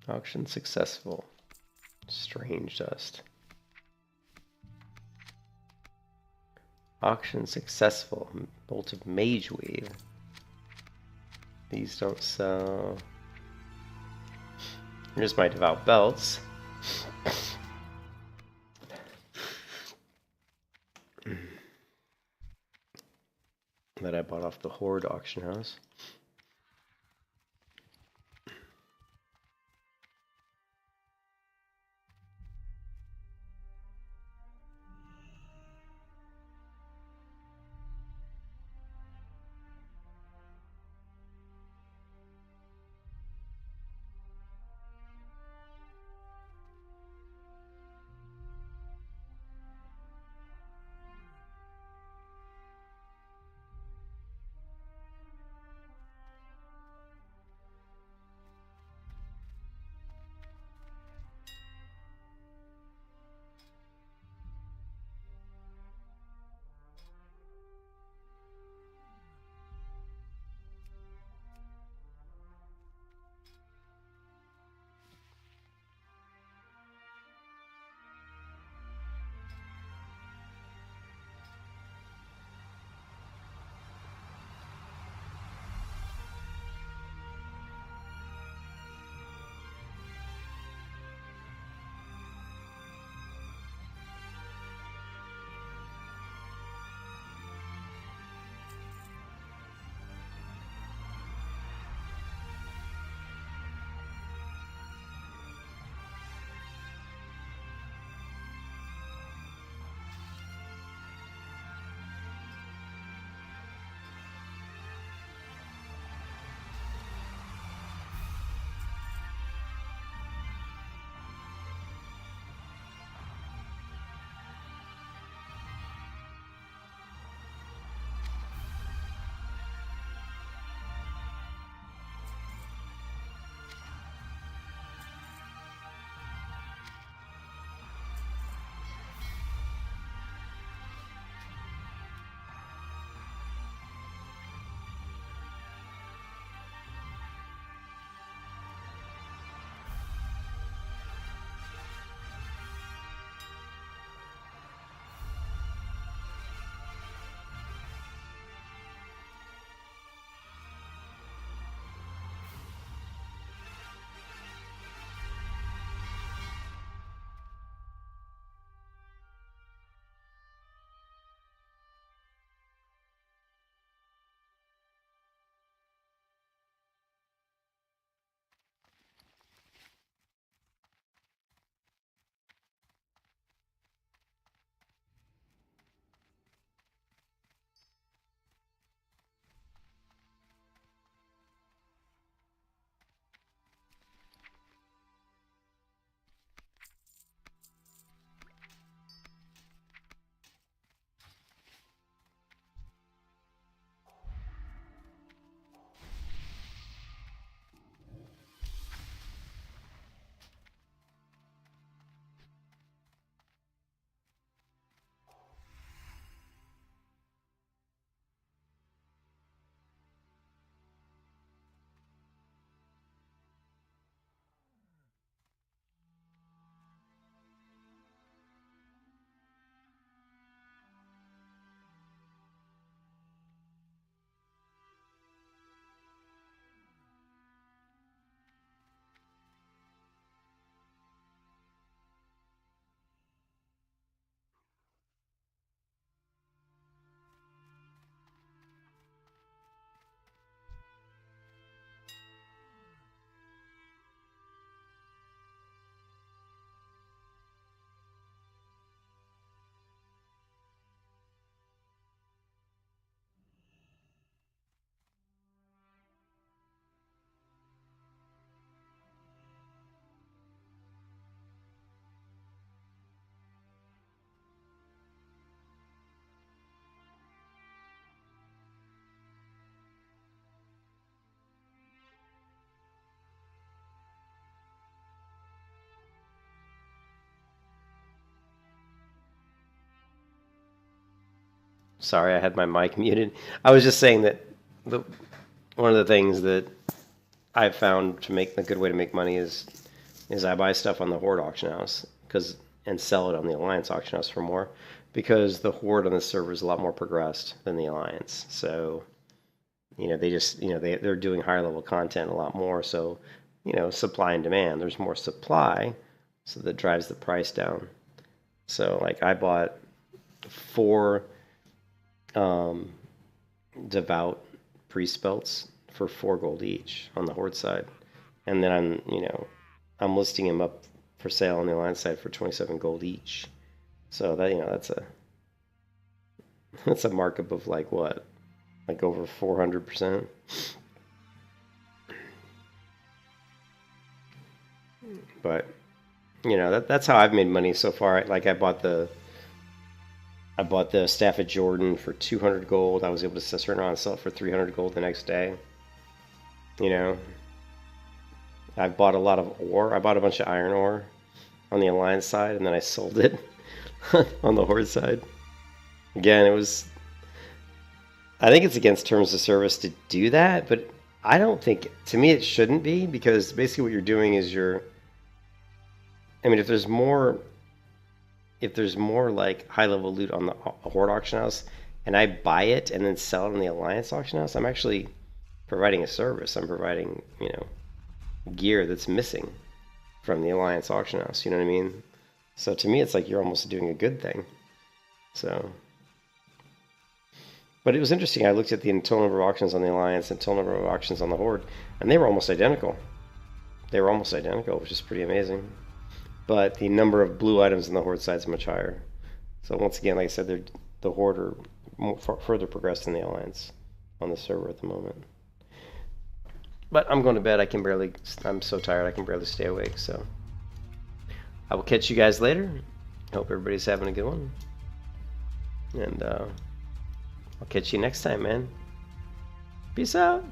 B: Auction successful. Strange dust. Auction successful. Bolt of Mage Weave. These don't sell. Here's my Devout Belts. That I bought off the Horde auction house. Sorry, I had my mic muted. I was just saying that one of the things that I've found to make a good way to make money is I buy stuff on the Horde auction house and sell it on the Alliance auction house for more, because the Horde on the server is a lot more progressed than the Alliance. So, they're doing higher level content a lot more. So, supply and demand. There's more supply, so that drives the price down. So, like, I bought 4 Devout priest belts for 4 gold each on the Horde side, and then I'm listing them up for sale on the Alliance side for 27 gold each. So that that's a markup of like what, like over 400%. But that's how I've made money so far. Like I bought the Staff of Jordan for 200 gold. I was able to turn around and sell it for 300 gold the next day. I bought a lot of ore. I bought a bunch of iron ore on the Alliance side, and then I sold it on the Horde side. Again, I think it's against terms of service to do that, but I don't think, to me it shouldn't be, because basically what you're doing is if there's more like high level loot on the Horde auction house and I buy it and then sell it on the Alliance auction house, I'm actually providing a service. I'm providing, gear that's missing from the Alliance auction house, you know what I mean? So to me it's like you're almost doing a good thing. So, but it was interesting. I looked at the total number of auctions on the Alliance and total number of auctions on the Horde, and they were almost identical. Which is pretty amazing. But the number of blue items on the Horde side is much higher. So once again, like I said, the Horde are further progressed than the Alliance on the server at the moment. But I'm going to bed. I'm so tired I can barely stay awake. So I will catch you guys later. Hope everybody's having a good one. And I'll catch you next time, man. Peace out.